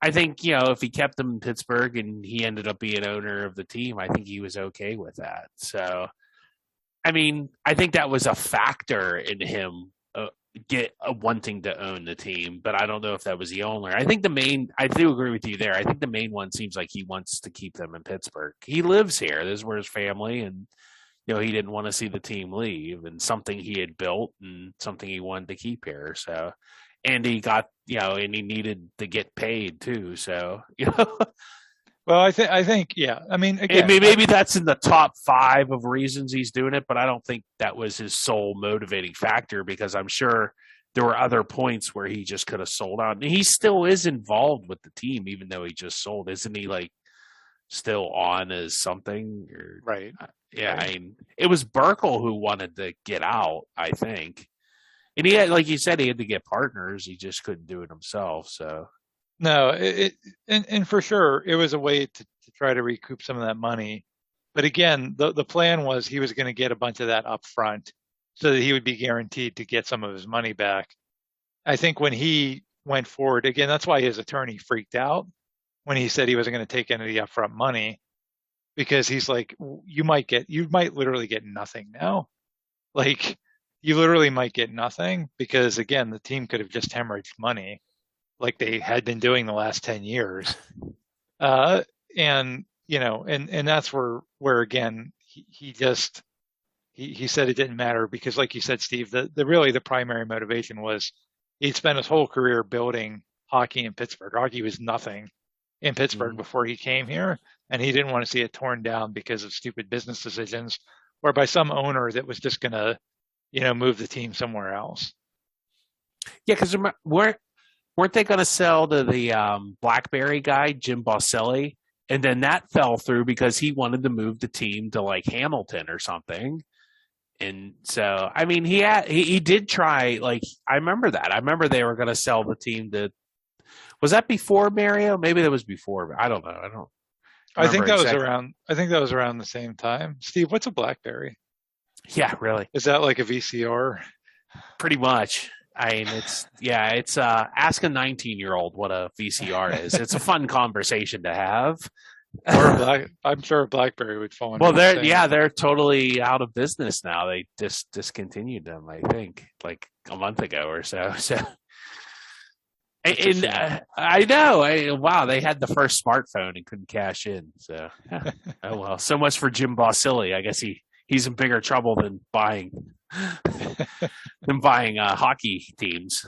I think, if he kept them in Pittsburgh and he ended up being owner of the team, I think he was okay with that. So, I mean, I think that was a factor in him wanting to own the team, but I don't know if that was the only. I do agree with you there. I think the main one seems like he wants to keep them in Pittsburgh. He lives here. This is where his family, and he didn't want to see the team leave, and something he had built and something he wanted to keep here. So, and he got, and he needed to get paid too. So, Well, I think, yeah. I mean, again, maybe that's in the top 5 of reasons he's doing it, but I don't think that was his sole motivating factor, because I'm sure there were other points where he just could have sold out. And he still is involved with the team, even though he just sold. Isn't he like still on as something? Right. Yeah. Right. I mean, it was Burkle who wanted to get out, I think. And he had, like you said, he had to get partners. He just couldn't do it himself. So. No, and for sure, it was a way to try to recoup some of that money. But again, the plan was he was going to get a bunch of that up front so that he would be guaranteed to get some of his money back. I think when he went forward, again, that's why his attorney freaked out when he said he wasn't going to take any of the upfront money, because he's like, you might literally get nothing now. Like, you literally might get nothing because, again, the team could have just hemorrhaged money like they had been doing the last 10 years. And that's where again, he said it didn't matter because, like you said, Steve, the primary motivation was he'd spent his whole career building hockey in Pittsburgh. Hockey was nothing in Pittsburgh before he came here, and he didn't want to see it torn down because of stupid business decisions or by some owner that was just going to, move the team somewhere else. Yeah, because weren't they going to sell to the BlackBerry guy, Jim Boselli? And then that fell through because he wanted to move the team to like Hamilton or something. And so, I mean, he did try. Like, I remember that. I remember they were going to sell the team to. Was that before Mario? Maybe that was before. I don't know. I think that was around. I think that was around the same time. Steve, what's a BlackBerry? Yeah, really. Is that like a VCR? Pretty much. I mean, it's ask a 19-year-old what a VCR is. It's a fun conversation to have. I'm sure a BlackBerry would fall into. Well, they're totally out of business now. They just discontinued them, I think, like a month ago or so. So, I know. Wow, they had the first smartphone and couldn't cash in. So, oh well. So much for Jim Bosilli. I guess he's in bigger trouble than buying hockey teams.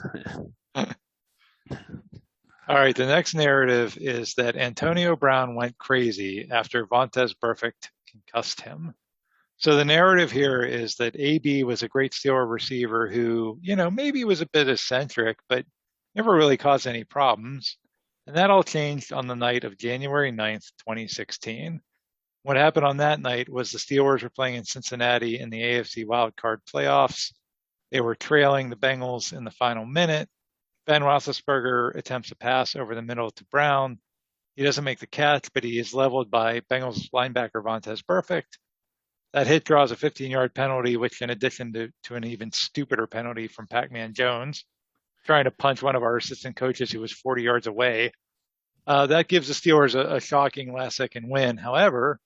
All right, the next narrative is that Antonio Brown went crazy after Vontaze Burfict concussed him. So the narrative here is that AB was a great Steeler receiver who, maybe was a bit eccentric, but never really caused any problems. And that all changed on the night of January 9th, 2016. What happened on that night was the Steelers were playing in Cincinnati in the AFC wildcard playoffs. They were trailing the Bengals in the final minute. Ben Roethlisberger attempts a pass over the middle to Brown. He doesn't make the catch, but he is leveled by Bengals linebacker Vontaze Burfict. That hit draws a 15-yard penalty, which in addition to an even stupider penalty from Pac-Man Jones, trying to punch one of our assistant coaches who was 40 yards away. That gives the Steelers a shocking last-second win. However,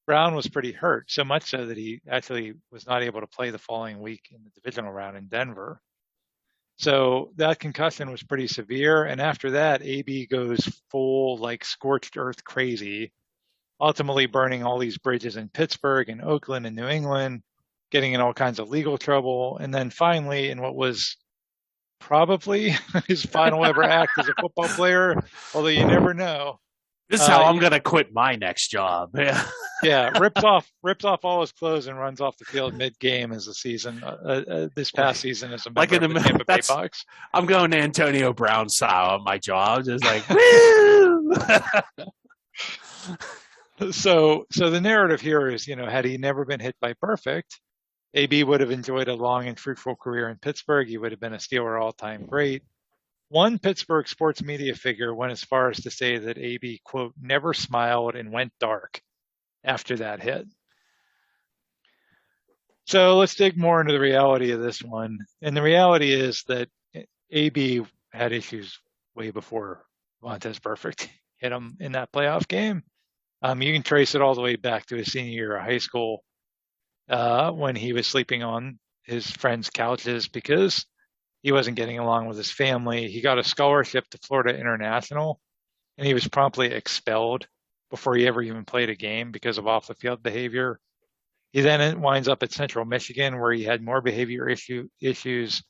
Brown was pretty hurt, so much so that he actually was not able to play the following week in the divisional round in Denver. So that concussion was pretty severe. And after that, AB goes full like scorched earth crazy, ultimately burning all these bridges in Pittsburgh and Oakland and New England, getting in all kinds of legal trouble. And then finally, in what was probably his final ever act as a football player, although you never know. This is how I'm going to quit my next job. Yeah. Yeah, rips off all his clothes and runs off the field mid-game as a season. This past season as a member of the Tampa Bay Bucks. I'm going to Antonio Brown style on my job, just like woo. So the narrative here is, had he never been hit by Burfict, AB would have enjoyed a long and fruitful career in Pittsburgh. He would have been a Steeler all-time great. One Pittsburgh sports media figure went as far as to say that AB, quote, never smiled and went dark after that hit. So let's dig more into the reality of this one. And the reality is that AB had issues way before Vontaze Burfict hit him in that playoff game. You can trace it all the way back to his senior year of high school when he was sleeping on his friends' couches because he wasn't getting along with his family. He got a scholarship to Florida International, and he was promptly expelled before he ever even played a game because of off-the-field behavior. He then winds up at Central Michigan, where he had more behavior issues.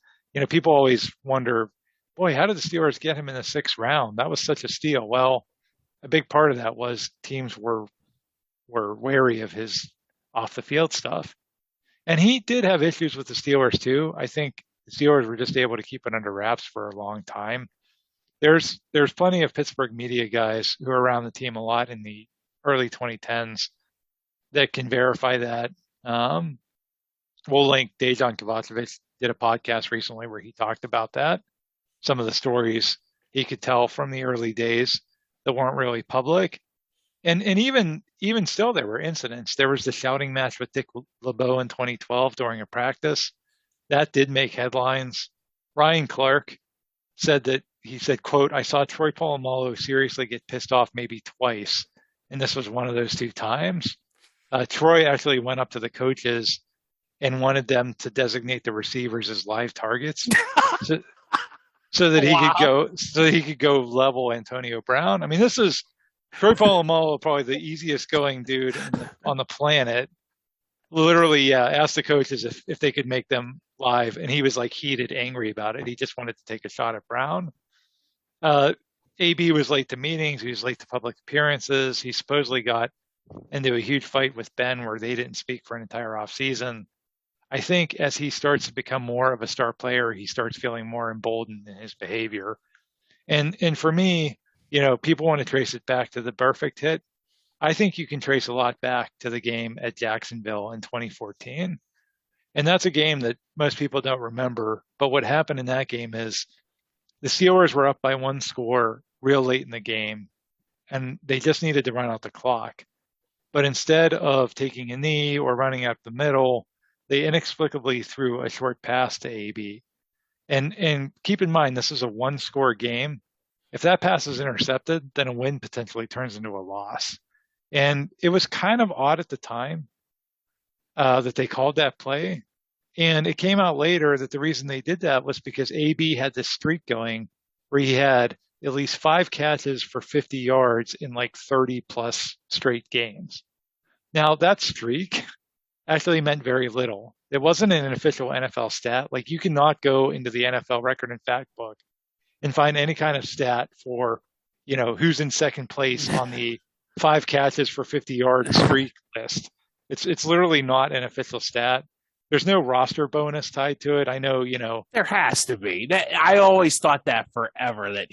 People always wonder, boy, how did the Steelers get him in the 6th round? That was such a steal. Well, a big part of that was teams were wary of his off-the-field stuff. And he did have issues with the Steelers, too. I think the Steelers were just able to keep it under wraps for a long time. There's plenty of Pittsburgh media guys who are around the team a lot in the early 2010s that can verify that. We'll link Dejan Kovacevic did a podcast recently where he talked about that. Some of the stories he could tell from the early days that weren't really public. And even still, there were incidents. There was the shouting match with Dick LeBeau in 2012 during a practice. That did make headlines. Ryan Clark said, quote, I saw Troy Polamalu seriously get pissed off maybe twice. And this was one of those 2 times. Troy actually went up to the coaches and wanted them to designate the receivers as live targets so that he could go level Antonio Brown. I mean, this is Troy Polamalu, probably the easiest going dude on the planet. Literally, asked the coaches if they could make them live, and he was like heated, angry about it. He just wanted to take a shot at Brown. AB was late to meetings. He was late to public appearances. He supposedly got into a huge fight with Ben where they didn't speak for an entire offseason. I think as he starts to become more of a star player, he starts feeling more emboldened in his behavior. And for me, people want to trace it back to the Burfict hit. I think you can trace a lot back to the game at Jacksonville in 2014. And that's a game that most people don't remember. But what happened in that game is the Steelers were up by one score real late in the game, and they just needed to run out the clock. But instead of taking a knee or running up the middle, they inexplicably threw a short pass to AB. And keep in mind, this is a one-score game. If that pass is intercepted, then a win potentially turns into a loss. And it was kind of odd at the time that they called that play. And it came out later that the reason they did that was because AB had this streak going where he had at least 5 catches for 50 yards in like 30 plus straight games. Now, that streak actually meant very little. It wasn't an official NFL stat. Like, you cannot go into the NFL record and fact book and find any kind of stat for, who's in second place on the 5 catches for 50 yard streak list. It's literally not an official stat. There's no roster bonus tied to it. I know, There has to be. I always thought that forever, that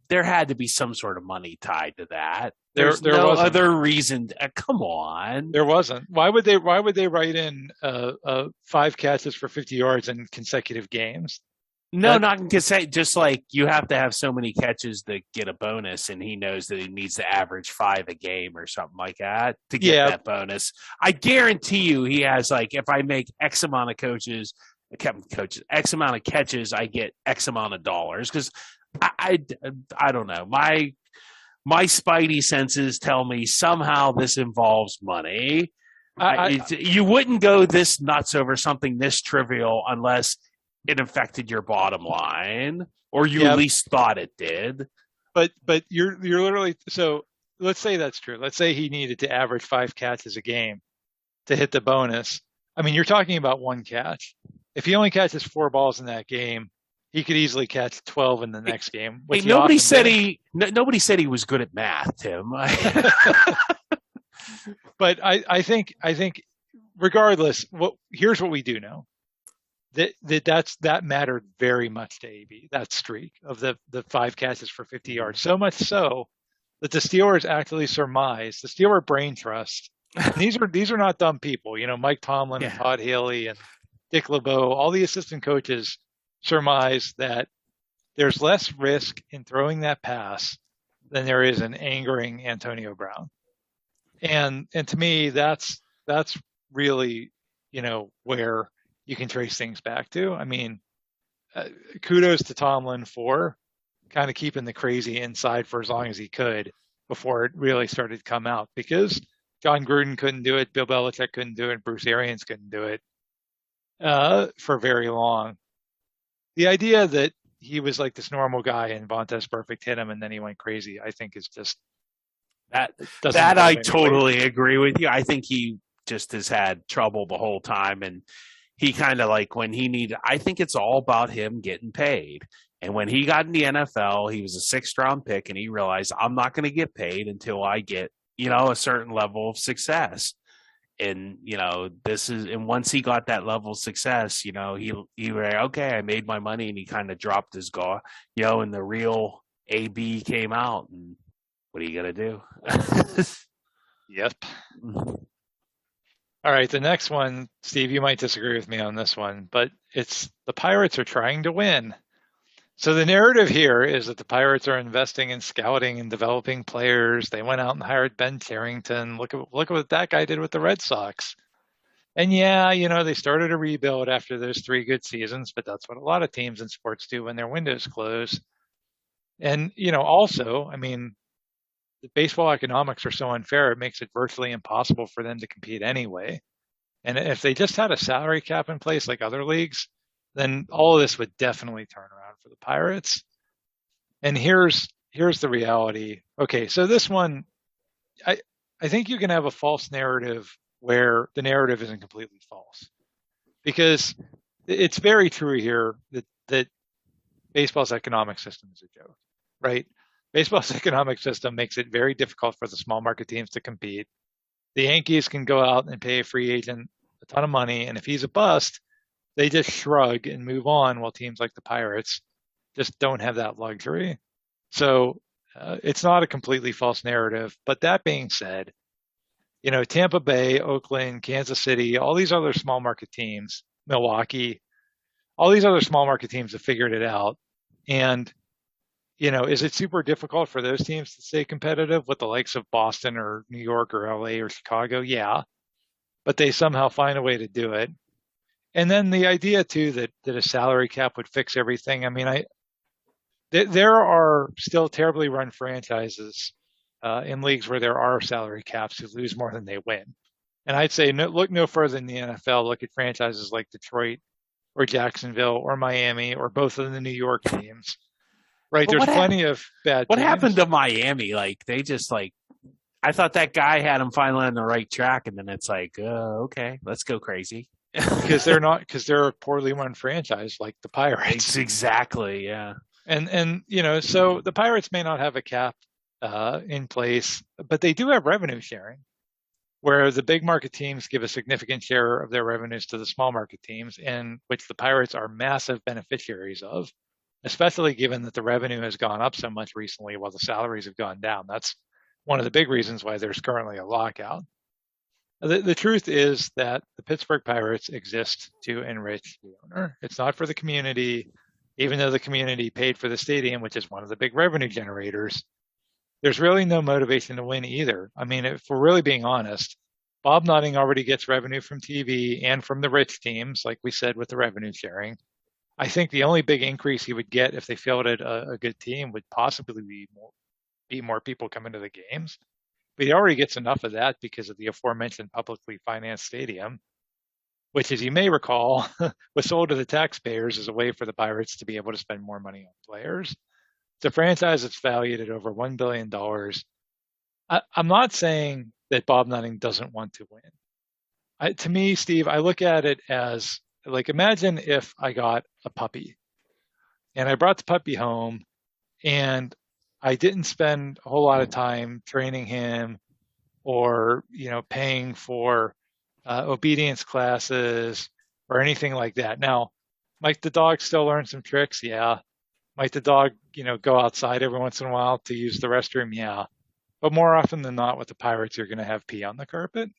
there had to be some sort of money tied to that. There's no wasn't. Other reason. Come on. There wasn't. Why would they write in 5 catches for 50 yards in consecutive games? No, not just like you have to have so many catches to get a bonus, and he knows that he needs to average 5 a game or something like that to get that bonus. I guarantee you he has, like, if I make X amount of X amount of catches, I get X amount of dollars. Because I don't know. My spidey senses tell me somehow this involves money. You wouldn't go this nuts over something this trivial unless it affected your bottom line, or you at least thought it did. But you're literally, so let's say that's true. Let's say he needed to average 5 catches a game to hit the bonus. I mean, you're talking about one catch. If he only catches 4 balls in that game, he could easily catch 12 in the next game. Nobody said he was good at math, Tim. But I think regardless, here's what we do know. That mattered very much to AB, that streak of the 5 catches for 50 yards. So much so that the Steelers actually surmised, the Steeler brain trust. These are not dumb people, Mike Tomlin and Todd Haley and Dick LeBeau, all the assistant coaches surmise that there's less risk in throwing that pass than there is in angering Antonio Brown. And to me, that's really, where you can trace things back to. I mean, kudos to Tomlin for kind of keeping the crazy inside for as long as he could before it really started to come out, because John Gruden couldn't do it, Bill Belichick couldn't do it, Bruce Arians couldn't do it for very long. The idea that he was like this normal guy and Vontaze Burfict hit him and then he went crazy, I think is just that I totally agree with you. I think he just has had trouble the whole time, and he kind of, like, when he needed, I think it's all about him getting paid. And when he got in the NFL, he was a 6th round pick, and he realized, I'm not going to get paid until I get, a certain level of success. And, and once he got that level of success, he was like, okay, I made my money, and he kind of dropped his guard, and the real AB came out, and what are you going to do? Yep. All right, the next one, Steve, you might disagree with me on this one, but it's the Pirates are trying to win. So the narrative here is that the Pirates are investing in scouting and developing players. They went out and hired Ben Cherington. Look at what that guy did with the Red Sox. And they started a rebuild after those 3 good seasons, but that's what a lot of teams in sports do when their windows close. And, also, I mean, the baseball economics are so unfair, it makes it virtually impossible for them to compete anyway. And if they just had a salary cap in place like other leagues, then all of this would definitely turn around for the Pirates. And here's the reality. Okay, so this one, I think you can have a false narrative where the narrative isn't completely false. Because it's very true here that baseball's economic system is a joke, right? Baseball's economic system makes it very difficult for the small market teams to compete. The Yankees can go out and pay a free agent a ton of money, and if he's a bust, they just shrug and move on, while teams like the Pirates just don't have that luxury. So it's not a completely false narrative. But that being said, Tampa Bay, Oakland, Kansas City, all these other small market teams, Milwaukee, all these other small market teams have figured it out. And, is it super difficult for those teams to stay competitive with the likes of Boston or New York or LA or Chicago? Yeah. But they somehow find a way to do it. And then the idea too that a salary cap would fix everything. I mean, there are still terribly run franchises in leagues where there are salary caps who lose more than they win. And I'd say look no further than the NFL. Look at franchises like Detroit or Jacksonville or Miami or both of the New York teams. Right? But there's plenty of bad. What teams. happened to Miami? Like they just I thought that guy had him finally on the right track, and then it's like, okay, let's go crazy. because they're a poorly run franchise like the Pirates. Exactly, yeah. And so the Pirates may not have a cap in place, but they do have revenue sharing, where the big market teams give a significant share of their revenues to the small market teams, and which the Pirates are massive beneficiaries of, especially given that the revenue has gone up so much recently while the salaries have gone down. That's one of the big reasons why there's currently a lockout. The truth is that the Pittsburgh Pirates exist to enrich the owner. It's not for the community, even though the community paid for the stadium, which is one of the big revenue generators. There's really no motivation to win either. I mean, if we're really being honest, Bob Nutting already gets revenue from TV and from the rich teams, like we said with the revenue sharing. I think the only big increase he would get if they fielded a good team would possibly be more people coming to the games. But he already gets enough of that because of the aforementioned publicly financed stadium, which, as you may recall, was sold to the taxpayers as a way for the Pirates to be able to spend more money on players. It's a franchise that's valued at over $1 billion. I'm not saying that Bob Nutting doesn't want to win. To me, Steve, I look at it as like, imagine if I got a puppy and I brought the puppy home and I didn't spend a whole lot of time training him or, paying for obedience classes or anything like that. Now, might the dog still learn some tricks? Yeah. Might the dog, go outside every once in a while to use the restroom? Yeah. But more often than not, with the Pirates, you're going to have pee on the carpet.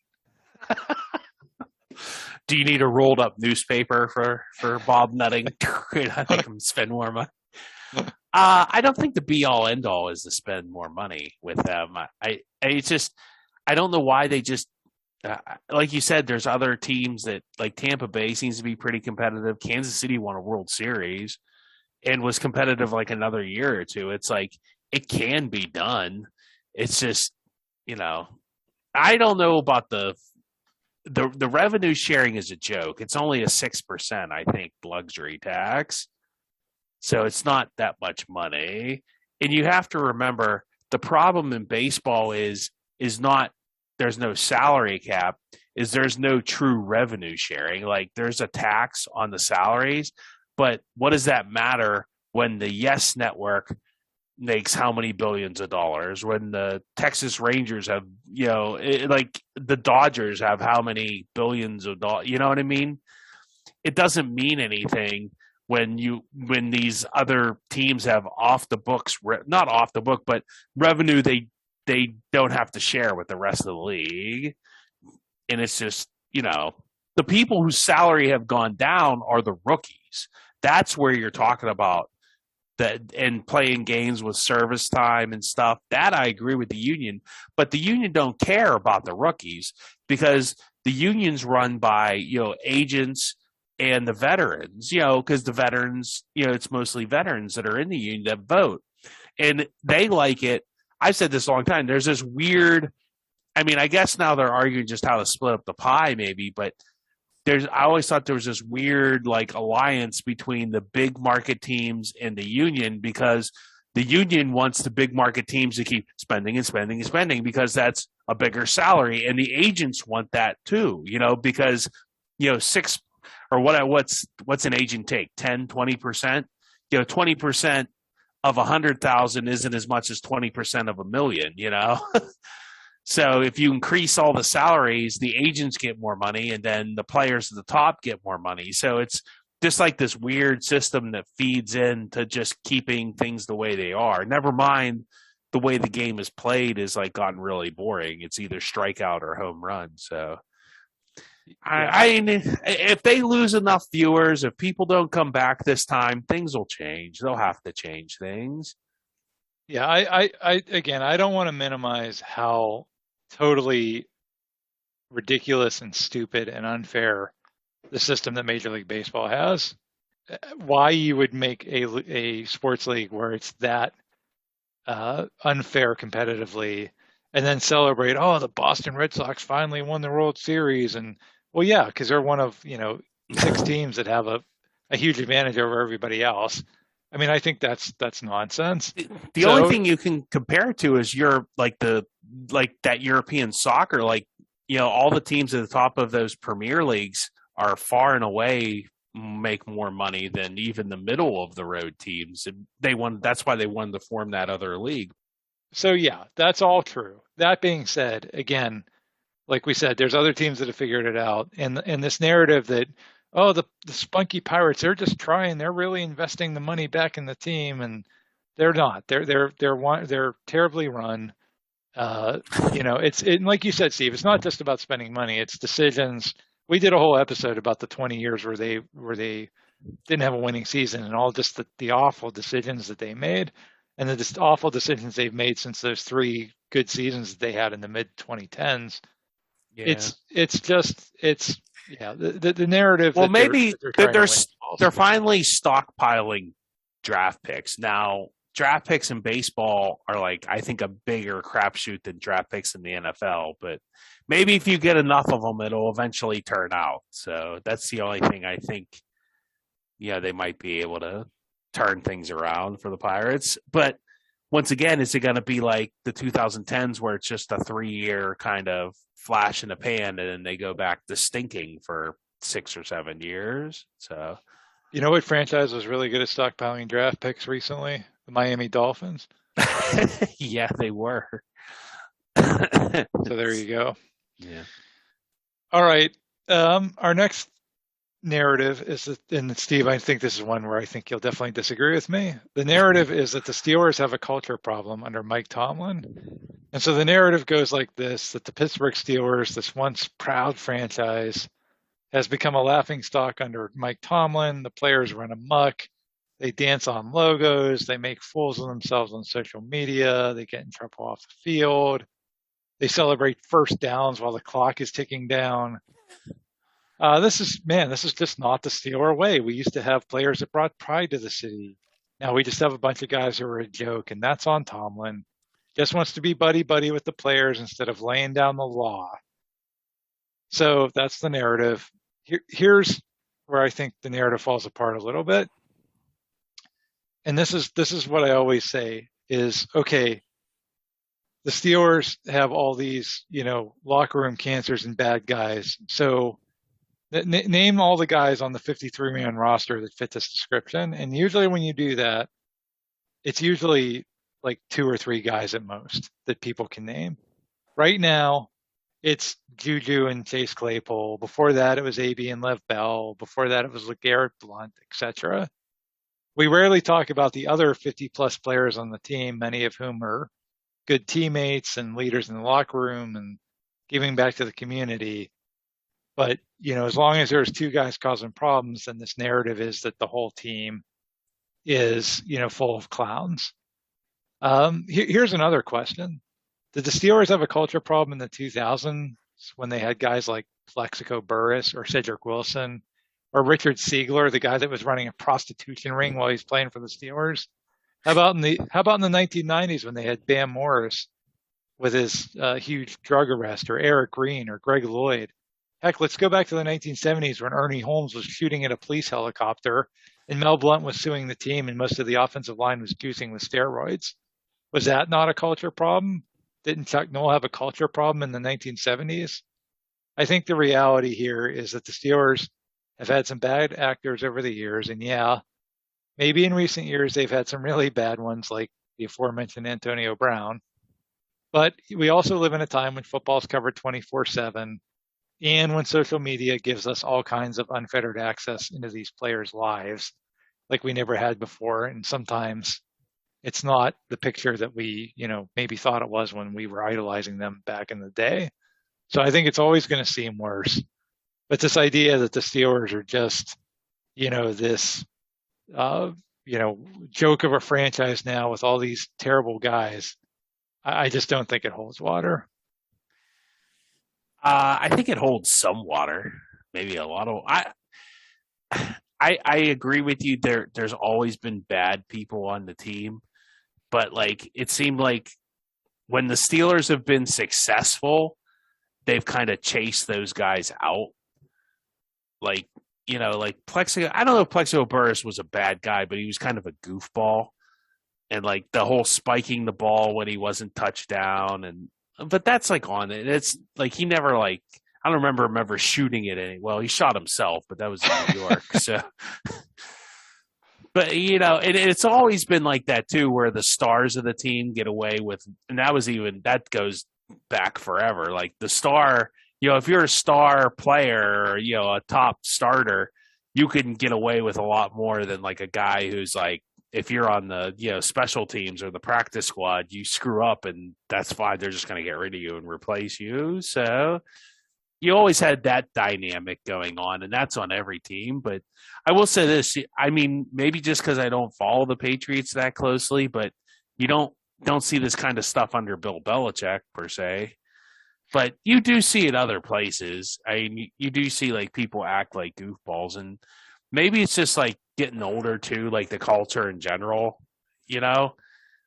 Do you need a rolled up newspaper for Bob Nutting? I think I'm spend more money. I don't think the be all end all is to spend more money with them. It's just, I don't know why they just, like you said, there's other teams that, like Tampa Bay seems to be pretty competitive. Kansas City won a World Series and was competitive like another year or two. It's like, it can be done. It's just, I don't know about the revenue sharing is a joke. It's only a 6%, I think, luxury tax. So it's not that much money. And you have to remember the problem in baseball is not there's no salary cap, is there's no true revenue sharing. Like there's a tax on the salaries, but what does that matter when the Yes Network makes how many billions of dollars, when the Texas Rangers have, like the Dodgers have how many billions of dollars, you know what I mean? It doesn't mean anything when these other teams have off the books, not off the book, but revenue they don't have to share with the rest of the league. And it's just, the people whose salary have gone down are the rookies. That's where you're talking about that, and playing games with service time and stuff. That I agree with the union, but the union don't care about the rookies because the union's run by, agents and the veterans, because the veterans, it's mostly veterans that are in the union that vote. And they like it. I've said this a long time. There's this weird, I guess now they're arguing just how to split up the pie maybe, but I always thought there was this weird like alliance between the big market teams and the union, because the union wants the big market teams to keep spending and spending and spending because that's a bigger salary. And the agents want that too, because, 6 or what's an agent take? 10, 20%? 20% of 100,000 isn't as much as 20% of $1 million, So if you increase all the salaries, the agents get more money and then the players at the top get more money. So just like this weird system that feeds into just keeping things the way they are. Never mind the way the game is played is like gotten really boring. It's either strikeout or home run. So if they lose enough viewers, if people don't come back this time, things will change. They'll have to change things. Yeah, I don't want to minimize how totally ridiculous and stupid and unfair the system that Major League Baseball has. Why you would make a sports league where it's that unfair competitively, and then celebrate, oh, the Boston Red Sox finally won the World Series, and well, yeah, because they're one of 6 teams that have a huge advantage over everybody else. I mean, I think that's nonsense. The only thing you can compare it to is that European soccer, all the teams at the top of those Premier Leagues are far and away make more money than even the middle of the road teams. That's why they wanted to form that other league. So yeah, that's all true. That being said, again, like we said, there's other teams that have figured it out. And this narrative that, oh, the spunky Pirates, they're just trying, they're really investing the money back in the team, and they're not. They're terribly run. It's like you said, Steve, it's not just about spending money, it's decisions. We did a whole episode about the 20 years where they didn't have a winning season, and all just the awful decisions that they made, and the just awful decisions they've made since those 3 good seasons that they had in the mid 2010s. Yeah. The narrative. Well, maybe they're finally stockpiling draft picks now. Draft picks in baseball are I think a bigger crapshoot than draft picks in the NFL, but maybe if you get enough of them, it'll eventually turn out. So that's the only thing I think, they might be able to turn things around for the Pirates. But once again, is it going to be like the 2010s where it's just a 3-year kind of flash in the pan and then they go back to stinking for 6 or 7 years? So, what franchise was really good at stockpiling draft picks recently? The Miami Dolphins. Yeah, they were. So there you go. Yeah. All right. Our next narrative is that, and Steve, I think this is one where I think you'll definitely disagree with me. The narrative is that the Steelers have a culture problem under Mike Tomlin. And so the narrative goes like this, that the Pittsburgh Steelers, this once proud franchise, has become a laughingstock under Mike Tomlin. The players run amok. They dance on logos. They make fools of themselves on social media. They get in trouble off the field. They celebrate first downs while the clock is ticking down. This is just not the Steeler way. We used to have players that brought pride to the city. Now we just have a bunch of guys who are a joke, and that's on Tomlin. Just wants to be buddy-buddy with the players instead of laying down the law. So that's the narrative. Here's where I think the narrative falls apart a little bit. And this is what I always say is, okay, the Steelers have all these, locker room cancers and bad guys. So name all the guys on the 53-man roster that fit this description. And usually when you do that, it's usually like 2 or 3 guys at most that people can name. Right now, it's Juju and Chase Claypool. Before that, it was AB and Lev Bell. Before that, it was LeGarrette Blount, etc. We rarely talk about the other 50-plus players on the team, many of whom are good teammates and leaders in the locker room and giving back to the community. But, as long as there's 2 guys causing problems, then this narrative is that the whole team is, full of clowns. Here's another question. Did the Steelers have a culture problem in the 2000s when they had guys like Plexico Burress or Cedric Wilson or Richard Siegler, the guy that was running a prostitution ring while he's playing for the Steelers? How about in the 1990s when they had Bam Morris with his huge drug arrest, or Eric Green or Greg Lloyd? Heck, let's go back to the 1970s when Ernie Holmes was shooting at a police helicopter and Mel Blount was suing the team and most of the offensive line was juicing with steroids. Was that not a culture problem? Didn't Chuck Noll have a culture problem in the 1970s? I think the reality here is that the Steelers have had some bad actors over the years, and yeah, maybe in recent years they've had some really bad ones like the aforementioned Antonio Brown. But we also live in a time when football's covered 24/7, And when social media gives us all kinds of unfettered access into these players' lives, like we never had before, and sometimes it's not the picture that we, maybe thought it was when we were idolizing them back in the day. So I think it's always going to seem worse. But this idea that the Steelers are just, this, joke of a franchise now with all these terrible guys, I just don't think it holds water. I think it holds some water, maybe a lot of. I agree with you. There's always been bad people on the team, but like it seemed like when the Steelers have been successful, they've kind of chased those guys out. Like Plexico. I don't know if Plexico Burris was a bad guy, but he was kind of a goofball, and like the whole spiking the ball when he wasn't touchdown, but that's like on it. It's like he never I don't remember him ever shooting it. Well, he shot himself, but that was in New York. So, but it's always been like that too, where the stars of the team get away with, and that goes back forever. Like the star, if you're a star player or, a top starter, you can get away with a lot more than like a guy who's like, if you're on the, special teams or the practice squad, you screw up and that's fine. They're just going to get rid of you and replace you. So you always had that dynamic going on, and that's on every team. But I will say this, I mean, maybe just because I don't follow the Patriots that closely, but you don't see this kind of stuff under Bill Belichick per se. But you do see it other places. I mean, you do see like people act like goofballs, and maybe it's just like getting older too, like the culture in general,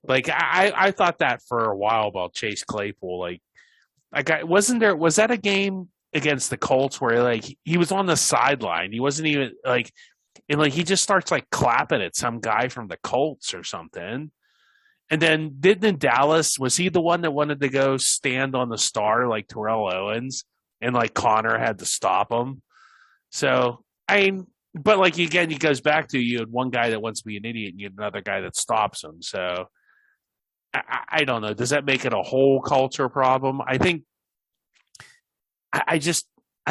Like I thought that for a while about Chase Claypool. Was that a game against the Colts where like he was on the sideline? He wasn't even he just starts like clapping at some guy from the Colts or something. And then didn't Dallas, was he the one that wanted to go stand on the star like Terrell Owens, and like Connor had to stop him? So but like again, he goes back to you had one guy that wants to be an idiot and you had another guy that stops him. So I don't know. Does that make it a whole culture problem? I think I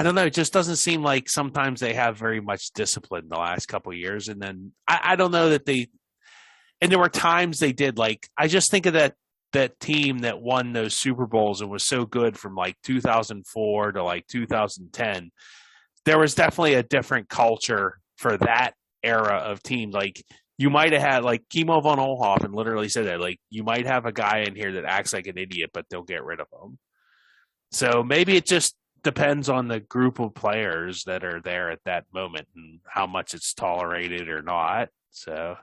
don't know. It just doesn't seem like sometimes they have very much discipline the last couple of years. And then I don't know that and there were times they did, like, I just think of that team that won those Super Bowls and was so good from like 2004 to like 2010. There was definitely a different culture for that era of team. Like you might have had like Kimo von Oelhoffen literally said that, like you might have a guy in here that acts like an idiot, but they'll get rid of him. So maybe it just depends on the group of players that are there at that moment and how much it's tolerated or not. So,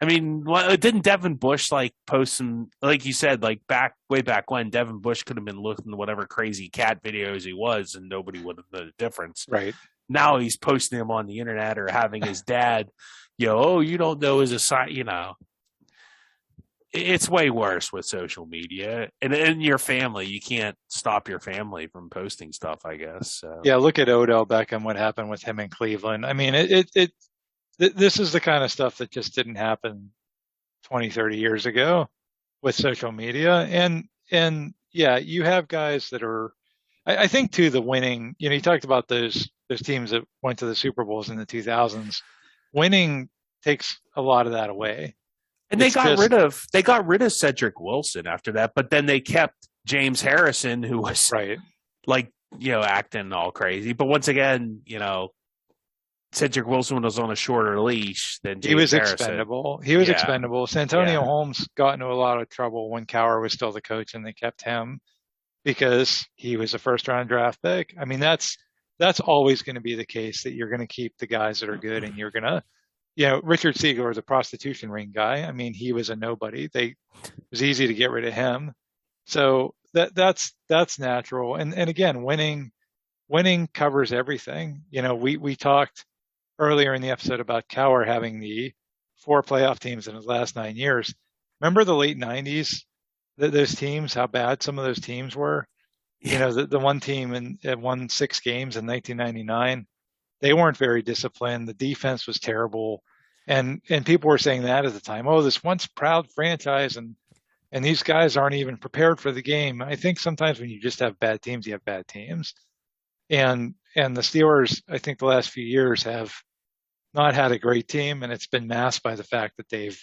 I mean, didn't Devin Bush like post some, like you said, like way back when Devin Bush could have been looking at whatever crazy cat videos he was and nobody would have known the difference. Right. Now he's posting them on the internet or having his dad, you don't know is a sign, It's way worse with social media and in your family. You can't stop your family from posting stuff, I guess. So. Yeah, look at Odell Beckham, what happened with him in Cleveland. I mean, this is the kind of stuff that just didn't happen 20, 30 years ago with social media. And yeah, you have guys that are, I think too, the winning, you talked about those teams that went to the Super Bowls in the 2000s. Winning takes a lot of that away. And they got rid of Cedric Wilson after that, but then they kept James Harrison, who was right, like, acting all crazy. But once again, Cedric Wilson was on a shorter leash than James He was Harrison. expendable. Expendable. Santonio Holmes got into a lot of trouble when Cowher was still the coach, and they kept him because he was a first-round draft pick. I mean, that's always going to be the case, that you're going to keep the guys that are good, and you're going to, Richard Siegel was a prostitution ring guy. I mean, he was a nobody. It was easy to get rid of him. So that's natural. And again, winning covers everything. We talked earlier in the episode about Cowher having the 4 playoff teams in his last 9 years. Remember the late 90s, those teams, how bad some of those teams were? The one team that won 6 games in 1999, they weren't very disciplined. The defense was terrible. And people were saying that at the time, this once proud franchise, and these guys aren't even prepared for the game. I think sometimes when you just have bad teams, you have bad teams. And the Steelers, I think the last few years have not had a great team, and it's been masked by the fact that they've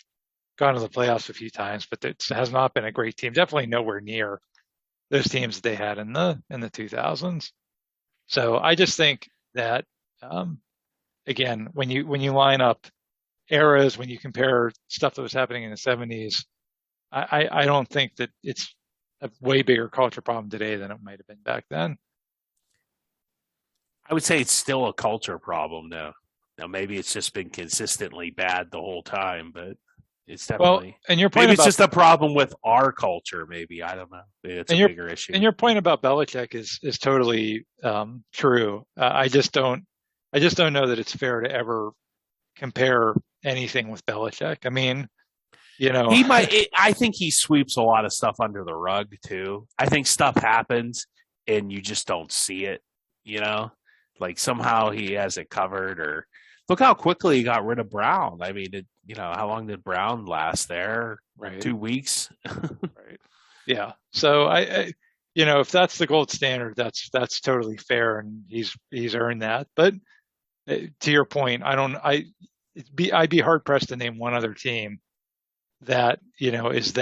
gone to the playoffs a few times, but it has not been a great team. Definitely nowhere near those teams that they had in the 2000s. So I just think that again, when you line up eras, when you compare stuff that was happening in the 70s, I don't think that it's a way bigger culture problem today than it might have been back then. I would say it's still a culture problem, though. Now, maybe it's just been consistently bad the whole time, but it's definitely. Well, and your point maybe it's about, just a problem with our culture. Maybe I don't know. Maybe it's a bigger issue. And your point about Belichick is totally true. I just don't know that it's fair to ever compare anything with Belichick. I mean, he might. I think he sweeps a lot of stuff under the rug too. I think stuff happens and you just don't see it. Like somehow he has it covered. Or look how quickly he got rid of Brown. I mean, how long did Brown last there? Right. 2 weeks. Right. Yeah. So I if that's the gold standard, that's totally fair, and he's earned that. But to your point, I'd be hard pressed to name one other team that has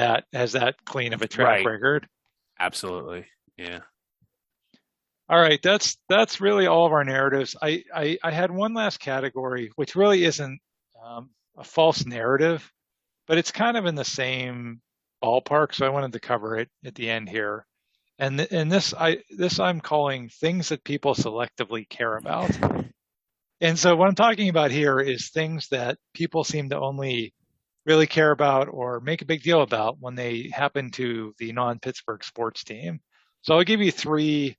that clean of a track record. Absolutely. Yeah. All right, that's really all of our narratives. I had one last category, which really isn't a false narrative, but it's kind of in the same ballpark. So I wanted to cover it at the end here. And this I'm calling things that people selectively care about. And so what I'm talking about here is things that people seem to only really care about or make a big deal about when they happen to the non-Pittsburgh sports team. So I'll give you 3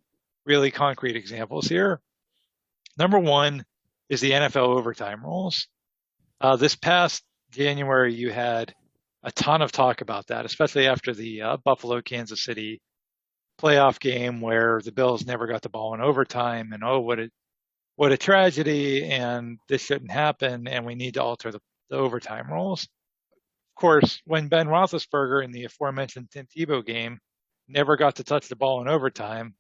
really concrete examples here. Number 1 is the NFL overtime rules. This past January, you had a ton of talk about that, especially after the Buffalo-Kansas City playoff game where the Bills never got the ball in overtime, and what a tragedy, and this shouldn't happen, and we need to alter the overtime rules. Of course, when Ben Roethlisberger in the aforementioned Tim Tebow game never got to touch the ball in overtime,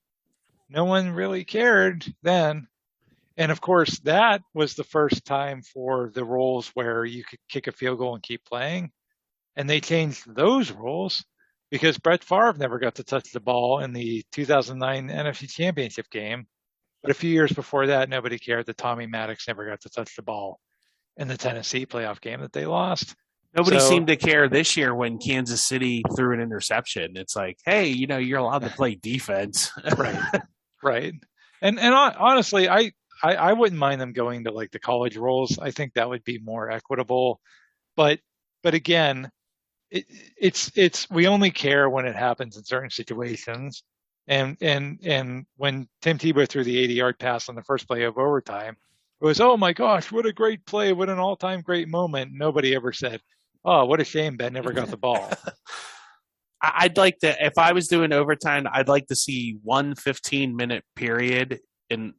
no one really cared then. And of course, that was the first time for the rules where you could kick a field goal and keep playing. And they changed those rules because Brett Favre never got to touch the ball in the 2009 NFC Championship game. But a few years before that, nobody cared that Tommy Maddox never got to touch the ball in the Tennessee playoff game that they lost. Nobody seemed to care this year when Kansas City threw an interception. It's like, hey, you're allowed to play defense. Right. And honestly, I wouldn't mind them going to like the college rules. I think that would be more equitable. But again, it's we only care when it happens in certain situations. And when Tim Tebow threw the 80-yard pass on the first play of overtime, it was, oh my gosh, what a great play, what an all-time great moment. Nobody ever said, oh, what a shame Ben never got the ball. I'd like to, if I was doing overtime, I'd like to see 1 15-minute period in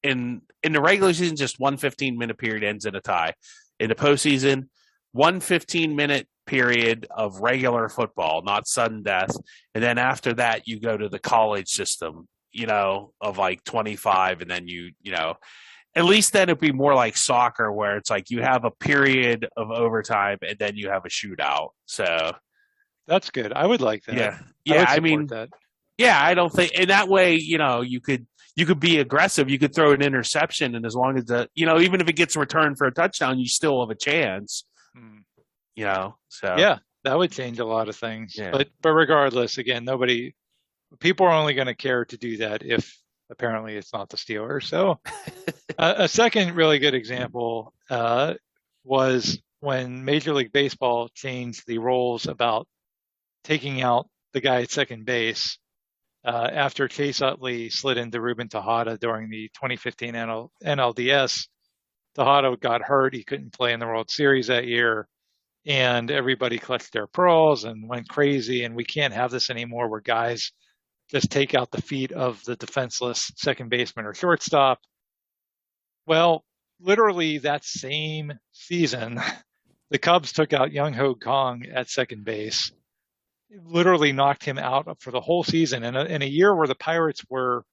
the regular season. Just 1 15-minute period ends in a tie. In the postseason, 1 15-minute period of regular football, not sudden death, and then after that you go to the college system, of like 25, and then at least then it'd be more like soccer where it's like you have a period of overtime and then you have a shootout. So that's good. I would like that. Yeah. I mean, that. Yeah, I don't think in that way, you could be aggressive. You could throw an interception, and as long as even if it gets returned for a touchdown, you still have a chance. So yeah, that would change a lot of things. Yeah. But regardless, again, people are only going to care to do that if apparently it's not the Steelers. So a second really good example was when Major League Baseball changed the rules about taking out the guy at second base after Chase Utley slid into Ruben Tejada during the 2015 NLDS. Tejada got hurt. He couldn't play in the World Series that year. And everybody clutched their pearls and went crazy. And we can't have this anymore where guys just take out the feet of the defenseless second baseman or shortstop. Well, literally that same season, the Cubs took out Young Ho Kong at second base, literally knocked him out for the whole season. In a year where the Pirates were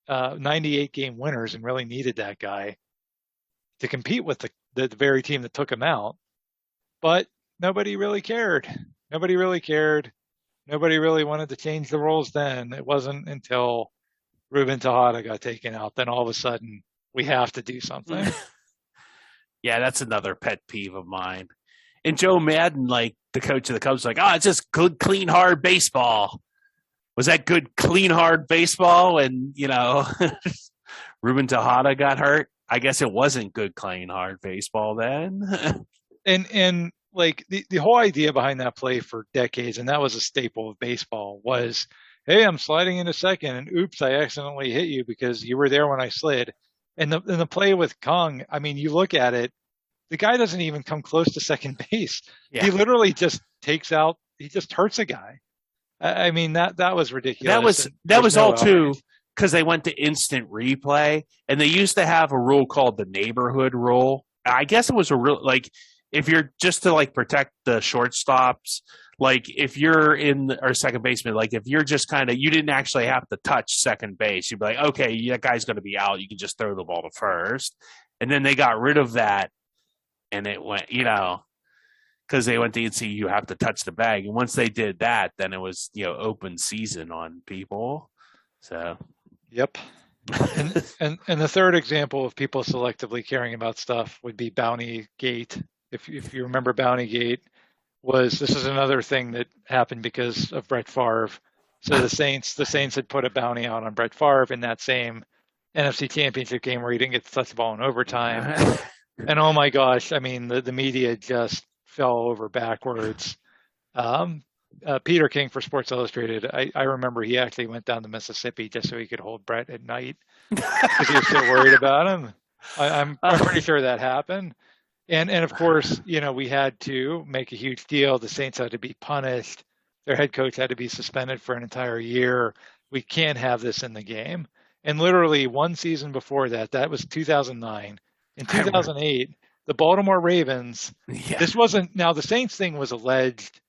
98 game winners and really needed that guy to compete with the very team that took him out. But nobody really cared. Nobody really cared. Nobody really wanted to change the rules then. It wasn't until Ruben Tejada got taken out, then all of a sudden we have to do something. Yeah, that's another pet peeve of mine. And Joe Madden, like the coach of the Cubs, like, it's just good, clean, hard baseball. Was that good, clean, hard baseball? And, Ruben Tejada got hurt. I guess it wasn't good, clean, hard baseball then. and like the whole idea behind that play for decades, and that was a staple of baseball, was, hey, I'm sliding into second, and oops, I accidentally hit you because you were there when I slid. And the play with Kong, I mean, you look at it, the guy doesn't even come close to second base. Yeah. He literally just takes out, he just hurts a guy. I mean, that was ridiculous. That was all too, because they went to instant replay, and they used to have a rule called the neighborhood rule. I guess it was a real, like, if you're just to like protect the shortstops, like if you're or second baseman, like if you're just kind of, you didn't actually have to touch second base. You'd be like, okay, that guy's going to be out. You can just throw the ball to first. And then they got rid of that, and it went, because they went to see you have to touch the bag. And once they did that, then it was, open season on people. So. Yep. and the third example of people selectively caring about stuff would be Bounty Gate. If you remember, Bounty Gate this is another thing that happened because of Brett Favre. So the Saints had put a bounty out on Brett Favre in that same NFC Championship game where he didn't get to touch the ball in overtime. And oh my gosh, I mean, the media just fell over backwards. Peter King for Sports Illustrated, I remember he actually went down to Mississippi just so he could hold Brett at night because he was so worried about him. I'm pretty sure that happened. And of course, we had to make a huge deal. The Saints had to be punished. Their head coach had to be suspended for an entire year. We can't have this in the game. And literally one season before that was 2009. In 2008, the Baltimore Ravens, this wasn't, now the Saints thing was alleged,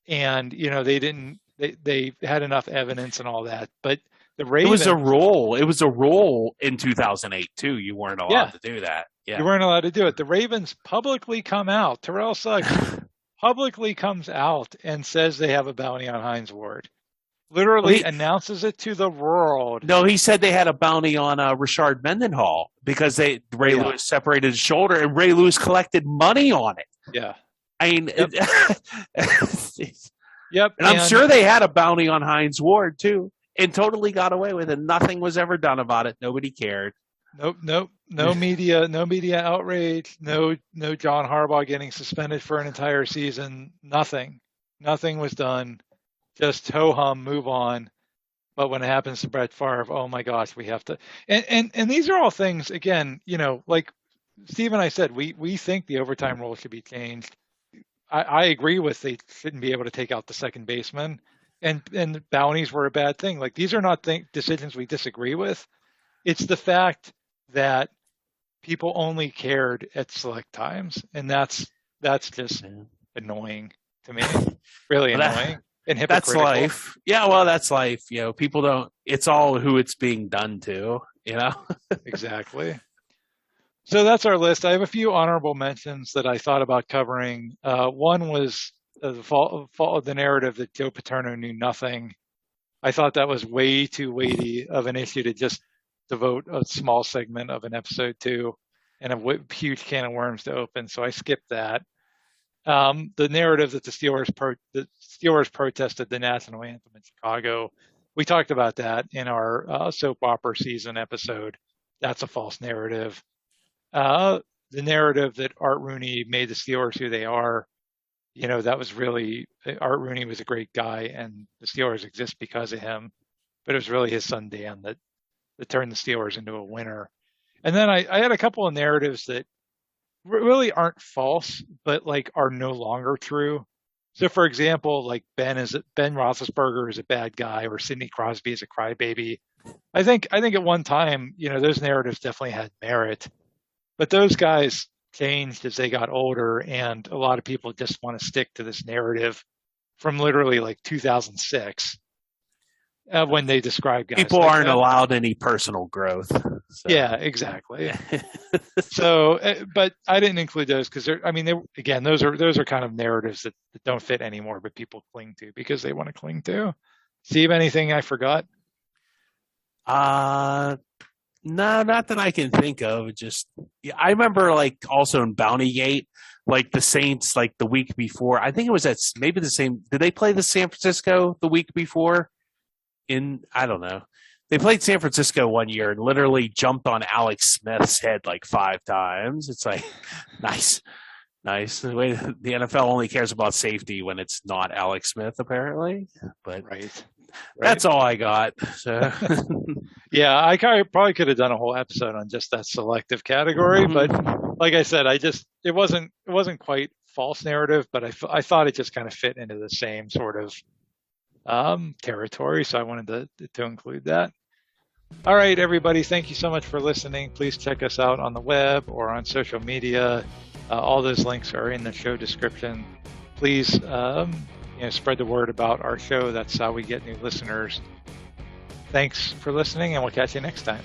and, they had enough evidence and all that, but the Ravens. It was a rule in 2008 too. You weren't allowed to do that. Yeah. You weren't allowed to do it. The Ravens publicly come out. Terrell Suggs publicly comes out and says they have a bounty on Hines Ward. Literally announces it to the world. No, he said they had a bounty on Rashard Mendenhall because Ray Lewis separated his shoulder, and Ray Lewis collected money on it. Yeah. I mean, yep. And I'm sure they had a bounty on Hines Ward too, and totally got away with it. Nothing was ever done about it. Nobody cared. Nope. No media outrage. No John Harbaugh getting suspended for an entire season. Nothing was done. Just ho-hum, move on. But when it happens to Brett Favre, oh my gosh, we have to. And these are all things, again, like Steve and I said, we think the overtime rule should be changed. I agree with they shouldn't be able to take out the second baseman, and bounties were a bad thing. Like, these are not decisions we disagree with. It's the fact that people only cared at select times, and that's just annoying to me. Really annoying and hypocritical. That's life. Yeah, well, that's life. People don't. It's all who it's being done to. Exactly. So that's our list. I have a few honorable mentions that I thought about covering. One was the fault of the narrative that Joe Paterno knew nothing. I thought that was way too weighty of an issue to just devote a small segment of an episode to, and a huge can of worms to open. So I skipped that. The narrative that the Steelers protested the national anthem in Chicago. We talked about that in our soap opera season episode. That's a false narrative. The narrative that Art Rooney made the Steelers who they are, that was really, Art Rooney was a great guy, and the Steelers exist because of him. But it was really his son Dan that turned the Steelers into a winner. And then I had a couple of narratives that really aren't false, but like are no longer true. So, for example, like Ben Roethlisberger is a bad guy, or Sidney Crosby is a crybaby. I think at one time, those narratives definitely had merit, but those guys changed as they got older, and a lot of people just want to stick to this narrative from literally like 2006. when they describe guys. People like aren't that. allowed any personal growth. So. Yeah, exactly. So, but I didn't include those because again, those are kind of narratives that don't fit anymore, but people cling to because they want to cling to. Steve, anything I forgot? No, not that I can think of. Just I remember like also in Bountygate, like the Saints, like the week before. I think it was maybe the same. Did they play the San Francisco the week before? I don't know. They played San Francisco one year and literally jumped on Alex Smith's head like 5 times. It's like nice. The way the NFL only cares about safety when it's not Alex Smith, apparently. But Right. That's all I got. So. Yeah, I probably could have done a whole episode on just that selective category, but like I said, it wasn't quite false narrative, but I thought it just kind of fit into the same sort of territory, so I wanted to include that. All right, everybody, thank you so much for listening. Please check us out on the web or on social media. All those links are in the show description. Please spread the word about our show. That's how we get new listeners. Thanks for listening, and we'll catch you next time.